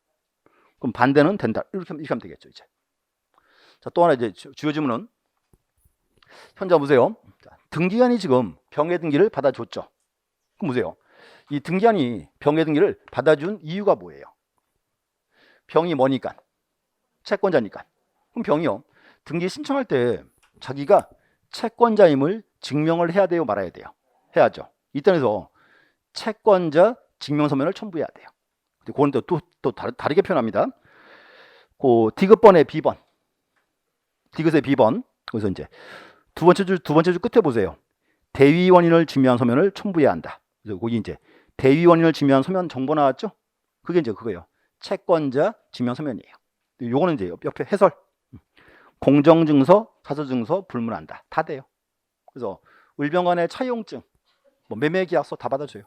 그럼 반대는 된다. 이렇게 하면 되겠죠, 이제. 자, 또 하나 이제 주요 지문은 현재 보세요. 자, 등기관이 지금 병해 등기를 받아줬죠. 그럼 보세요. 이 등기관이 병해 등기를 받아준 이유가 뭐예요? 병이 뭐니까? 채권자니까. 그럼 병이요. 등기 신청할 때 자기가 채권자임을 증명을 해야 돼요, 말아야 돼요? 해야죠. 이때에서 채권자 증명서면을 첨부해야 돼요. 그건 또 다르게 표현합니다. 그 디귿번의 B번. 디귿의 B번. 그래서 이제 두 번째 줄 끝에 보세요. 대위 원인을 증명한 서면을 첨부해야 한다. 그래서 거기 이제 대위 원인을 증명한 서면 정보 나왔죠? 그게 이제 그거예요. 채권자 증명 서면이에요. 요거는 이제 옆에 해설. 공정증서, 사서증서 불문한다. 다 돼요. 그래서 을병간의 차용증, 뭐 매매계약서 다 받아줘요.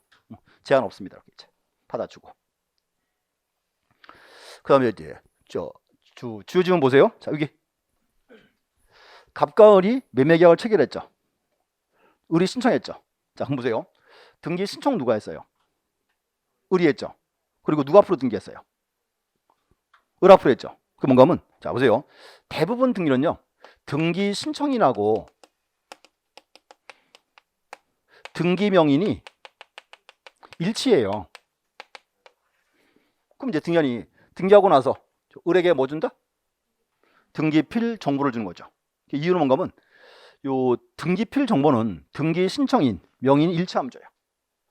제한 없습니다. 이렇게 이제 받아주고. 그다음에 이제 주요지문 보세요. 자, 여기 갑과 을이 매매계약을 체결했죠. 을이 신청했죠. 자, 그럼 보세요. 등기 신청 누가 했어요? 을이 했죠. 그리고 누가 앞으로 등기했어요? 을 앞으로 했죠. 그 뭔가 하면, 자, 보세요. 대부분 등기는요, 등기 신청이 나고 등기 명인이 일치해요. 그럼 이제 등기관이 등기하고 나서 을에게 뭐 준다? 등기필 정보를 주는 거죠. 이유는 뭔가 하면, 요 등기필 정보는 등기 신청인 명인이 일치하면 줘요.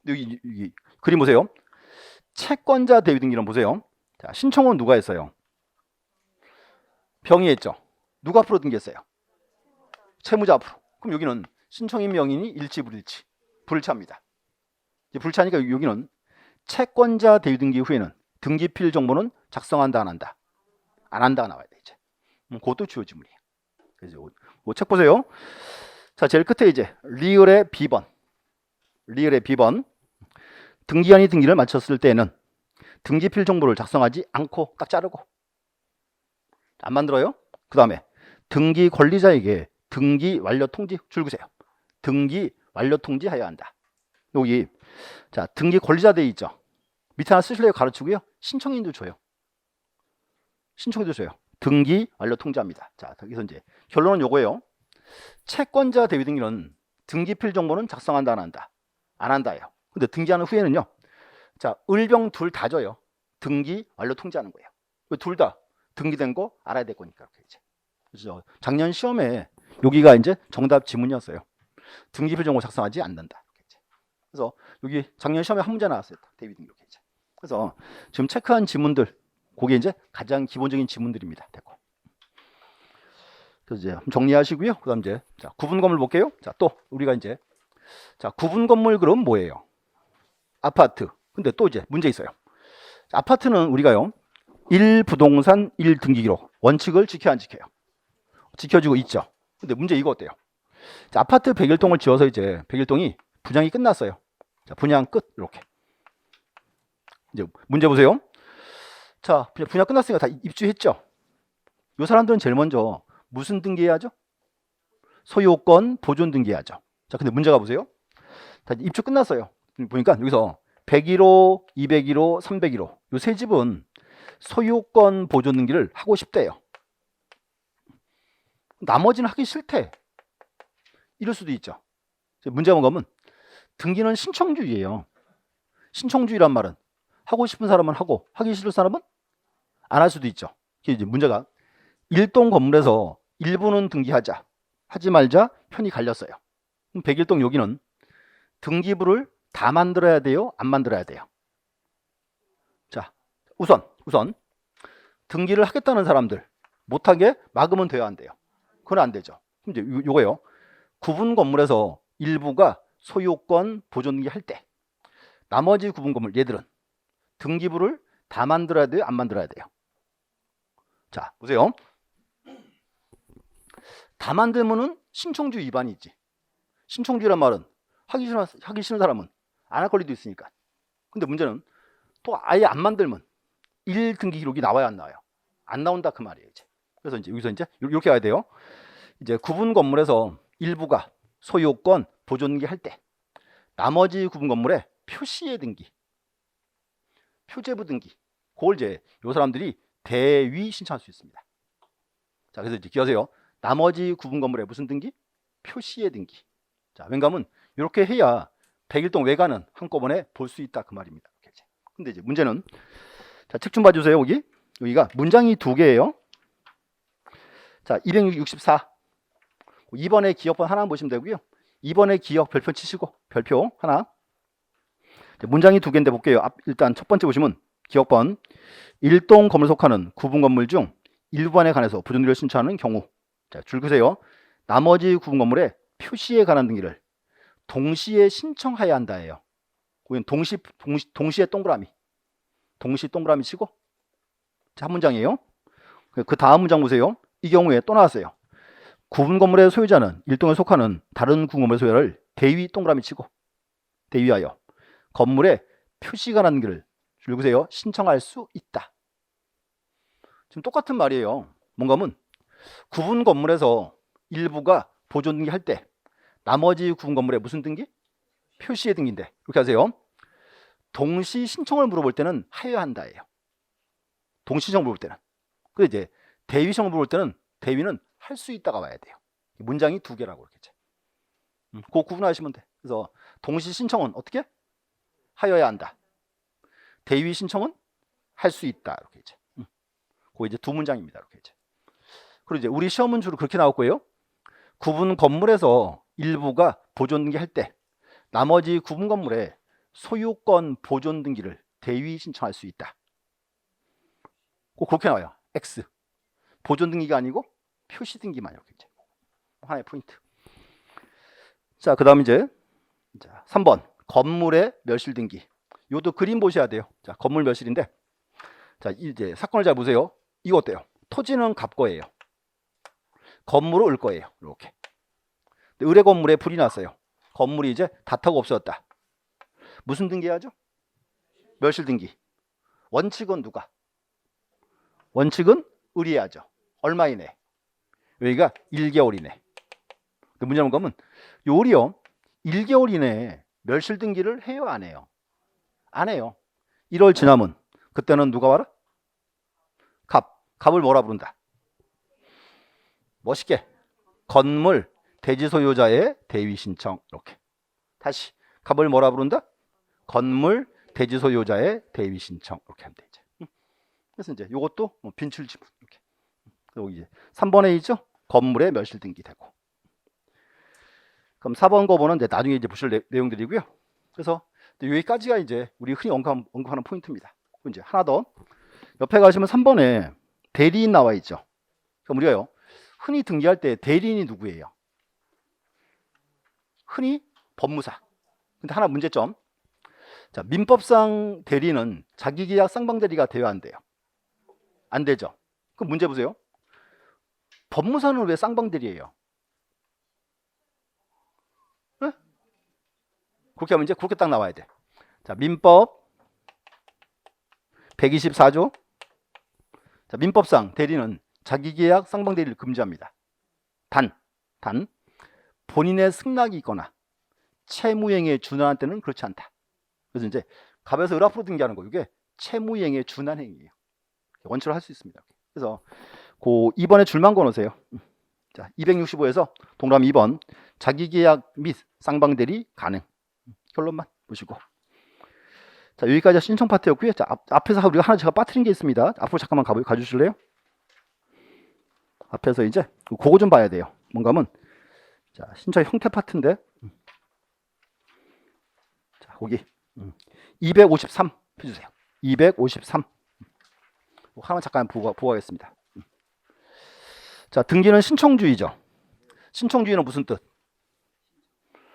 여기 그림 보세요. 채권자 대위 등기는 보세요. 자, 신청은 누가 했어요? 병이 했죠. 누가 앞으로 등기했어요? 채무자 앞으로. 그럼 여기는 신청인 명인이 일치 불일치. 불일치합니다. 이제 불일치하니까 여기는 채권자 대위 등기 후에는 등기필 정보는 작성한다 안 한다? 안 한다가 나와야 돼 이제. 그것도 주요 지문이에요. 그래서 책 보세요. 자, 제일 끝에 이제 리을의 B번. 리을의 B번. 등기관이 등기를 마쳤을 때는 등기필 정보를 작성하지 않고 딱 자르고 안 만들어요. 그 다음에 등기 권리자에게 등기 완료 통지 줄구세요. 등기 완료 통지하여야 한다. 여기 자, 등기 권리자 돼 있죠. 밑에 하나 쓰실래요? 가르치고요. 신청인도 줘요. 신청인도 줘요. 등기 완료 통지합니다. 자, 여기서 이제 결론은 요거예요. 채권자 대위 등기는 등기필 정보는 작성한다 안 한다? 안 한다예요. 근데 등기하는 후에는요. 자, 을병 둘 다 줘요. 등기 완료 통지하는 거예요. 왜 둘 다 등기된 거 알아야 될 거니까. 이제. 그래서 작년 시험에 여기가 이제 정답 지문이었어요. 등기필 정보 작성하지 않는다. 그래서 여기 작년 시험에 한 문제 나왔어요. 대위 등기. 그래서 지금 체크한 지문들, 그게 이제 가장 기본적인 지문들입니다. 됐고. 그래서 이제 정리하시고요. 그다음 이제 자, 구분 건물 볼게요. 자, 또 우리가 이제 자, 구분 건물 그럼 뭐예요? 아파트. 근데 또 이제 문제 있어요. 자, 아파트는 우리가요. 1부동산 1등기기록 원칙을 지켜야 안 지켜요? 지켜지고 있죠. 근데 문제 이거 어때요? 자, 아파트 101동을 지어서 이제 101동이 분양이 끝났어요. 자, 분양 끝 이렇게. 이제 문제 보세요. 자, 분양 끝났으니까 다 입주했죠. 이 사람들은 제일 먼저 무슨 등기해야죠? 소유권 보존 등기해야죠. 자, 근데 문제가 보세요. 다 입주 끝났어요. 보니까 여기서 101호, 201호, 301호 이 세 집은 소유권 보존 등기를 하고 싶대요. 나머지는 하기 싫대. 이럴 수도 있죠. 문제가 뭔가 하면 등기는 신청주의예요. 신청주의란 말은 하고 싶은 사람은 하고 하기 싫은 사람은 안 할 수도 있죠. 이제 문제가 1동 건물에서 일부는 등기하자 하지 말자 편이 갈렸어요. 그럼 101동 여기는 등기부를 다 만들어야 돼요? 안 만들어야 돼요? 자, 우선 등기를 하겠다는 사람들 못하게 막으면 돼요? 안 돼요? 그건 안 되죠. 그럼 이제 요거예요. 구분 건물에서 일부가 소유권 보존 등기 할 때 나머지 구분 건물 얘들은 등기부를 다 만들어야 돼요? 안 만들어야 돼요? 자, 보세요. 다 만들면은 신청주의 위반이 있지. 신청주의란 말은 하기 싫은 사람은 안 할 권리도 있으니까. 근데 문제는 또 아예 안 만들면 1등기 기록이 나와야 안 나와요? 안 나온다 그 말이에요. 이제. 그래서 이제 여기서 이제 이렇게 가야 돼요. 이제 구분 건물에서 일부가 소유권 보존 등기 할 때 나머지 구분 건물에 표시의 등기, 표제부 등기, 그걸 이제 요 사람들이 대위 신청할 수 있습니다. 자, 그래서 이제 기억하세요. 나머지 구분 건물에 무슨 등기? 표시의 등기. 자, 왠가하면 이렇게 해야 100일 외과는 한꺼번에 볼 수 있다 그 말입니다. 근데 이제 문제는 자, 책 좀 봐주세요. 여기가 문장이 두 개예요. 자, 264. 2번의 기억번 하나 보시면 되고요. 2번의 기억 별표 치시고 별표 하나. 문장이 두 개인데 볼게요. 일단 첫 번째 보시면 기억번 1동 건물 속하는 구분 건물 중 일부분에 관해서 보존등기를 신청하는 경우. 자, 줄 그세요. 나머지 구분 건물의 표시에 관한 등기를 동시에 신청하여야 한다예요. 동시에 동그라미. 동시 동그라미 치고. 자, 한 문장이에요. 그 다음 문장 보세요. 이 경우에 또 나왔어요. 구분 건물의 소유자는 일동에 속하는 다른 구분 건물의 소유자를 대위 동그라미 치고 대위하여 건물의 표시가 나는 길을 줄그세요. 신청할 수 있다. 지금 똑같은 말이에요. 뭔가 하면 구분 건물에서 일부가 보존 등기 할 때 나머지 구분 건물에 무슨 등기? 표시의 등기인데 이렇게 하세요. 동시 신청을 물어볼 때는 하여야 한다예요. 동시 신청을 물어볼 때는. 그 이제 대위 신청을 물어볼 때는 대위는 할 수 있다가 와야 돼요. 문장이 두 개라고 그렇겠죠. 그거 구분하시면 돼. 그래서 동시 신청은 어떻게? 하여야 한다. 대위 신청은 할 수 있다. 이렇게 이제. 그 이제 두 문장입니다. 이렇게 이제. 그리고 이제 우리 시험은 주로 그렇게 나올 거예요. 구분 건물에서 일부가 보존 등기 할 때 나머지 구분 건물에 소유권 보존 등기를 대위 신청할 수 있다. 꼭 그렇게 나와요. X. 보존 등기가 아니고 표시 등기만 이렇게 이제. 하나의 포인트. 자, 그다음 이제 3번 건물의 멸실 등기. 이것도 그림 보셔야 돼요. 자, 건물 멸실인데, 자, 이제 사건을 잘 보세요. 이거 어때요? 토지는 갑 거예요. 건물을 을 거예요. 이렇게. 의뢰 건물에 불이 났어요. 건물이 이제 다 타고 없어졌다. 무슨 등기하죠? 멸실 등기. 원칙은 누가? 원칙은 의뢰하죠. 얼마 이내? 여기가 1개월 이내. 문제는 뭐냐면 요리요 1개월 이내에 멸실 등기를 해요, 안 해요? 안 해요. 1월 지나면 그때는 누가 와라? 갑을 뭐라 부른다? 멋있게 건물 대지 소유자의 대위 신청. 이렇게. 다시 갑을 뭐라 부른다? 건물 대지 소유자의 대위 신청. 이렇게 하면 되죠. 그래서 이제 요것도 빈출 지분. 이렇게. 여기 이제 3번에 있죠? 건물의 멸실 등기 되고. 그럼 4번 거보는 이제 나중에 이제 보실 내용들이고요. 그래서 여기까지가 이제 우리 흔히 언급하는 포인트입니다. 이제 하나 더 옆에 가시면 3번에 대리인 나와 있죠. 그럼 우리가요 흔히 등기할 때 대리인이 누구예요? 흔히 법무사. 근데 하나 문제점. 자, 민법상 대리는 자기계약 쌍방대리가 되어야 안 돼요? 안 되죠. 그럼 문제 보세요. 법무사는 왜 쌍방대리예요? 네? 그렇게 하면 이제 그렇게 딱 나와야 돼. 자, 민법 124조. 자, 민법상 대리는 자기계약 쌍방대리를 금지합니다. 단 본인의 승낙이 있거나 채무행위에 준하는 때는 그렇지 않다. 그래서 이제 갑에서 을 앞으로 등기하는 거 이게 채무행위에 준한 행위예요. 원칙으로 할 수 있습니다. 그래서 그 2번에 줄만 꺼놓으세요. 자, 265에서 동그라미 2번 자기계약 및 쌍방대리 가능. 결론만 보시고. 자, 여기까지 신청 파트였고요. 자, 앞에서 우리가 하나 제가 빠뜨린 게 있습니다. 앞으로 잠깐만 가주실래요? 앞에서 이제 그거 좀 봐야 돼요. 뭔가 하면 자, 신청 형태 파트인데 자, 거기 253 해주세요. 253 하나만 잠깐 보고 하겠습니다. 자, 등기는 신청주의죠. 신청주의는 무슨 뜻?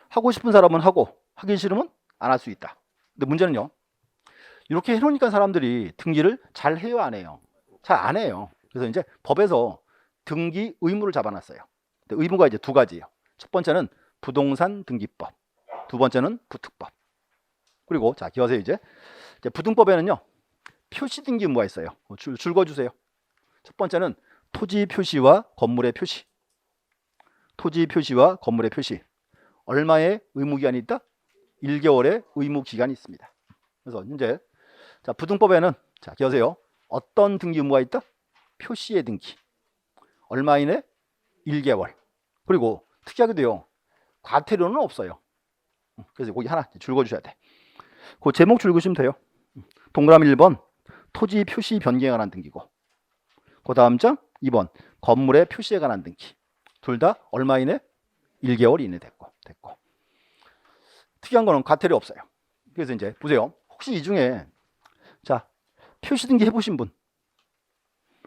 하고 싶은 사람은 하고 하기 싫으면 안 할 수 있다. 근데 문제는요. 이렇게 해놓으니까 사람들이 등기를 잘 해요, 안 해요? 잘 안 해요. 그래서 이제 법에서 등기 의무를 잡아놨어요. 근데 의무가 이제 두 가지예요. 첫 번째는 부동산 등기법, 두 번째는 부특법. 그리고 자, 기억하세요. 이제 부등법에는요 표시 등기 의무가 있어요. 줄 그어주세요. 첫 번째는 토지 표시와 건물의 표시. 토지 표시와 건물의 표시. 얼마의 의무 기간이 있다? 1개월의 의무 기간이 있습니다. 그래서 이제 자, 부등법에는 자, 기억하세요. 어떤 등기 의무가 있다? 표시의 등기. 얼마 이내? 1개월. 그리고 특이하게도요. 과태료는 없어요. 그래서 거기 하나 줄거주셔야 돼. 그 제목 줄거시면 돼요. 동그라미 1번 토지 표시 변경에 관한 등기고, 그 다음 장 2번 건물의 표시에 관한 등기. 둘 다 얼마 이내? 1개월 이내 됐고. 특이한 거는 과태료 없어요. 그래서 이제 보세요. 혹시 이 중에 자 표시 등기 해보신 분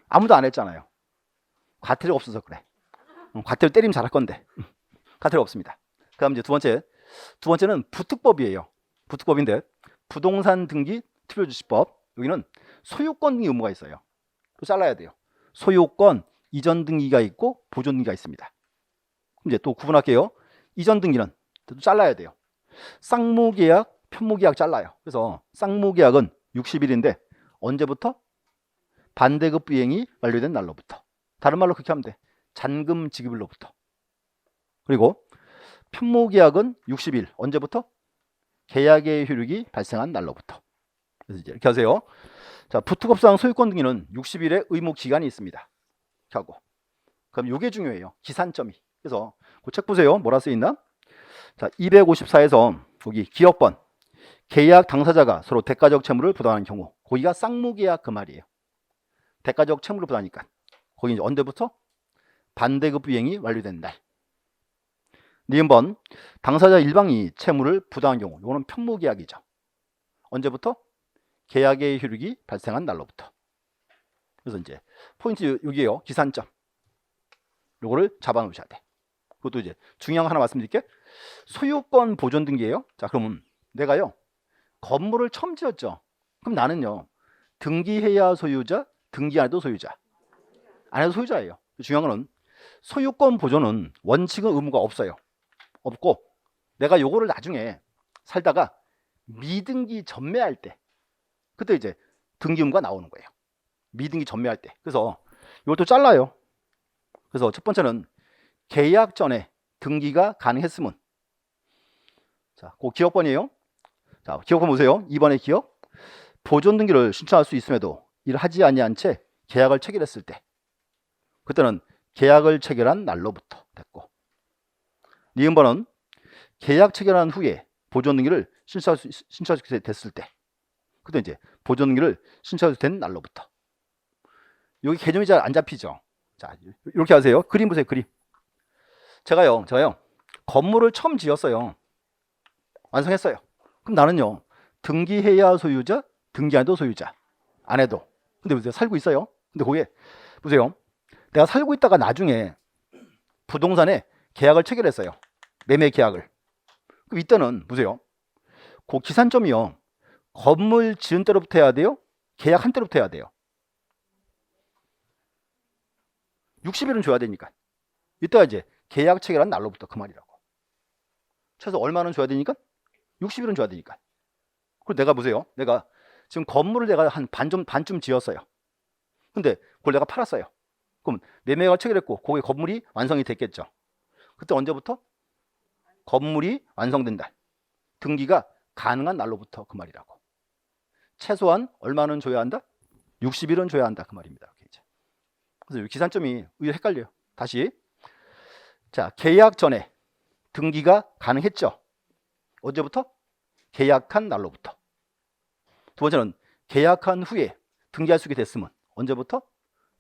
아무도 안 했잖아요. 과태료 없어서 그래. 과태료 때리면 잘할 건데 과태료 없습니다. 그다음 이제 두 번째는 부특법이에요. 부특법인데 부동산 등기 특별주시법. 여기는 소유권 등기 의무가 있어요. 또 잘라야 돼요. 소유권 이전 등기가 있고 보존 등기가 있습니다. 이제 또 구분할게요. 이전 등기는 또 잘라야 돼요. 쌍무계약, 편무계약 잘라요. 그래서 쌍무계약은 60일인데 언제부터? 반대급 비행이 완료된 날로부터. 다른 말로 그렇게 하면 돼. 잔금 지급일로부터. 그리고 편무계약은 60일. 언제부터? 계약의 효력이 발생한 날로부터. 그래서 이제 이렇게 하세요. 자, 부특법상 소유권 등기는 60일의 의무 기간이 있습니다. 이렇게 하고. 그럼 이게 중요해요. 기산점이. 그래서 그 책 보세요. 뭐라 써 있나? 자, 254에서 거기 기억번. 계약 당사자가 서로 대가적 채무를 부담하는 경우. 거기가 쌍무계약 그 말이에요. 대가적 채무를 부담하니까. 거기 이제 언제부터? 반대급 비행이 완료된 날. 니은번 당사자 일방이 채무를 부담한 경우. 이거는 편무계약이죠. 언제부터? 계약의 효력이 발생한 날로부터. 그래서 이제 포인트 여기에요. 기산점. 요거를 잡아 놓으셔야 돼. 그것도 이제 중요한 거 하나 말씀드릴게. 소유권 보존 등기예요. 자, 그러면 내가요. 건물을 처음 지었죠. 그럼 나는요. 등기해야 소유자, 등기 안 해도 소유자. 안 해도 소유자예요. 중요한 거는 소유권 보존은 원칙은 의무가 없어요. 없고 내가 요거를 나중에 살다가 미등기 전매할 때 그때 이제 등기 의무가 나오는 거예요. 미등기 전매할 때. 그래서 이것도 잘라요. 그래서 첫 번째는 계약 전에 등기가 가능했으면, 자, 그 기억번이에요. 자, 기억번 보세요. 2번의 기억. 보존 등기를 신청할 수 있음에도 이를 하지 아니한 채 계약을 체결했을 때, 그때는 계약을 체결한 날로부터 됐고, 니은번은 계약 체결한 후에 보존 등기를 신청할 수 됐을 때, 그때 이제 보존 등기를 신청할 수 된 날로부터. 여기 개념이 잘 안 잡히죠. 자, 이렇게 하세요. 그림 보세요. 그림. 제가요 건물을 처음 지었어요. 완성했어요. 그럼 나는요 등기해야 소유자, 등기 안 해도 소유자. 안 해도. 근데 보세요. 살고 있어요. 근데 거기에 보세요. 내가 살고 있다가 나중에 부동산에 계약을 체결했어요. 매매 계약을. 그럼 이때는 보세요. 그 기산점이요. 건물 지은 때로부터 해야 돼요? 계약한 때로부터 해야 돼요? 60일은 줘야 되니까. 이때가 이제 계약 체결한 날로부터 그 말이라고. 최소 얼마는 줘야 되니까? 60일은 줘야 되니까. 그리고 내가 보세요. 내가 지금 건물을 내가 한 반쯤 지었어요. 근데 그걸 내가 팔았어요. 그럼 매매가 체결했고 거기 건물이 완성이 됐겠죠. 그때 언제부터? 건물이 완성된 날. 등기가 가능한 날로부터 그 말이라고. 최소한 얼마는 줘야 한다? 60일은 줘야 한다 그 말입니다. 그래서 기산점이 의외로 헷갈려요. 다시. 자, 계약 전에 등기가 가능했죠. 언제부터? 계약한 날로부터. 두 번째는 계약한 후에 등기할 수 있게 됐으면 언제부터?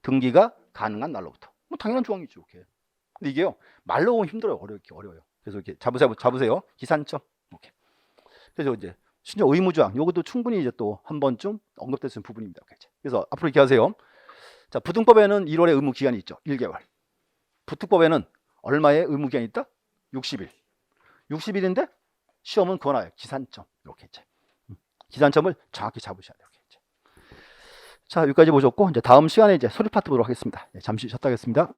등기가 가능한 날로부터. 뭐 당연한 조항이죠. 이렇게. 근데 이게요 말로 보면 힘들어요. 어려워요. 그래서 이렇게 잡으세요. 기산점. 이렇게. 그래서 이제 신청 의무조항. 이것도 충분히 이제 또 한 번쯤 언급될 수 있는 부분입니다. 그래서 앞으로 이렇게 하세요. 자, 부등법에는 1월의 의무 기간이 있죠. 1개월. 부특법에는 얼마의 의무 기간이 있다? 60일. 60일인데 시험은 그거 나와요. 기산점. 이렇게 있죠. 기산점을 정확히 잡으셔야 돼요. 자, 여기까지 보셨고 이제 다음 시간에 이제 소리 파트 보도록 하겠습니다. 잠시 쉬었다 하겠습니다.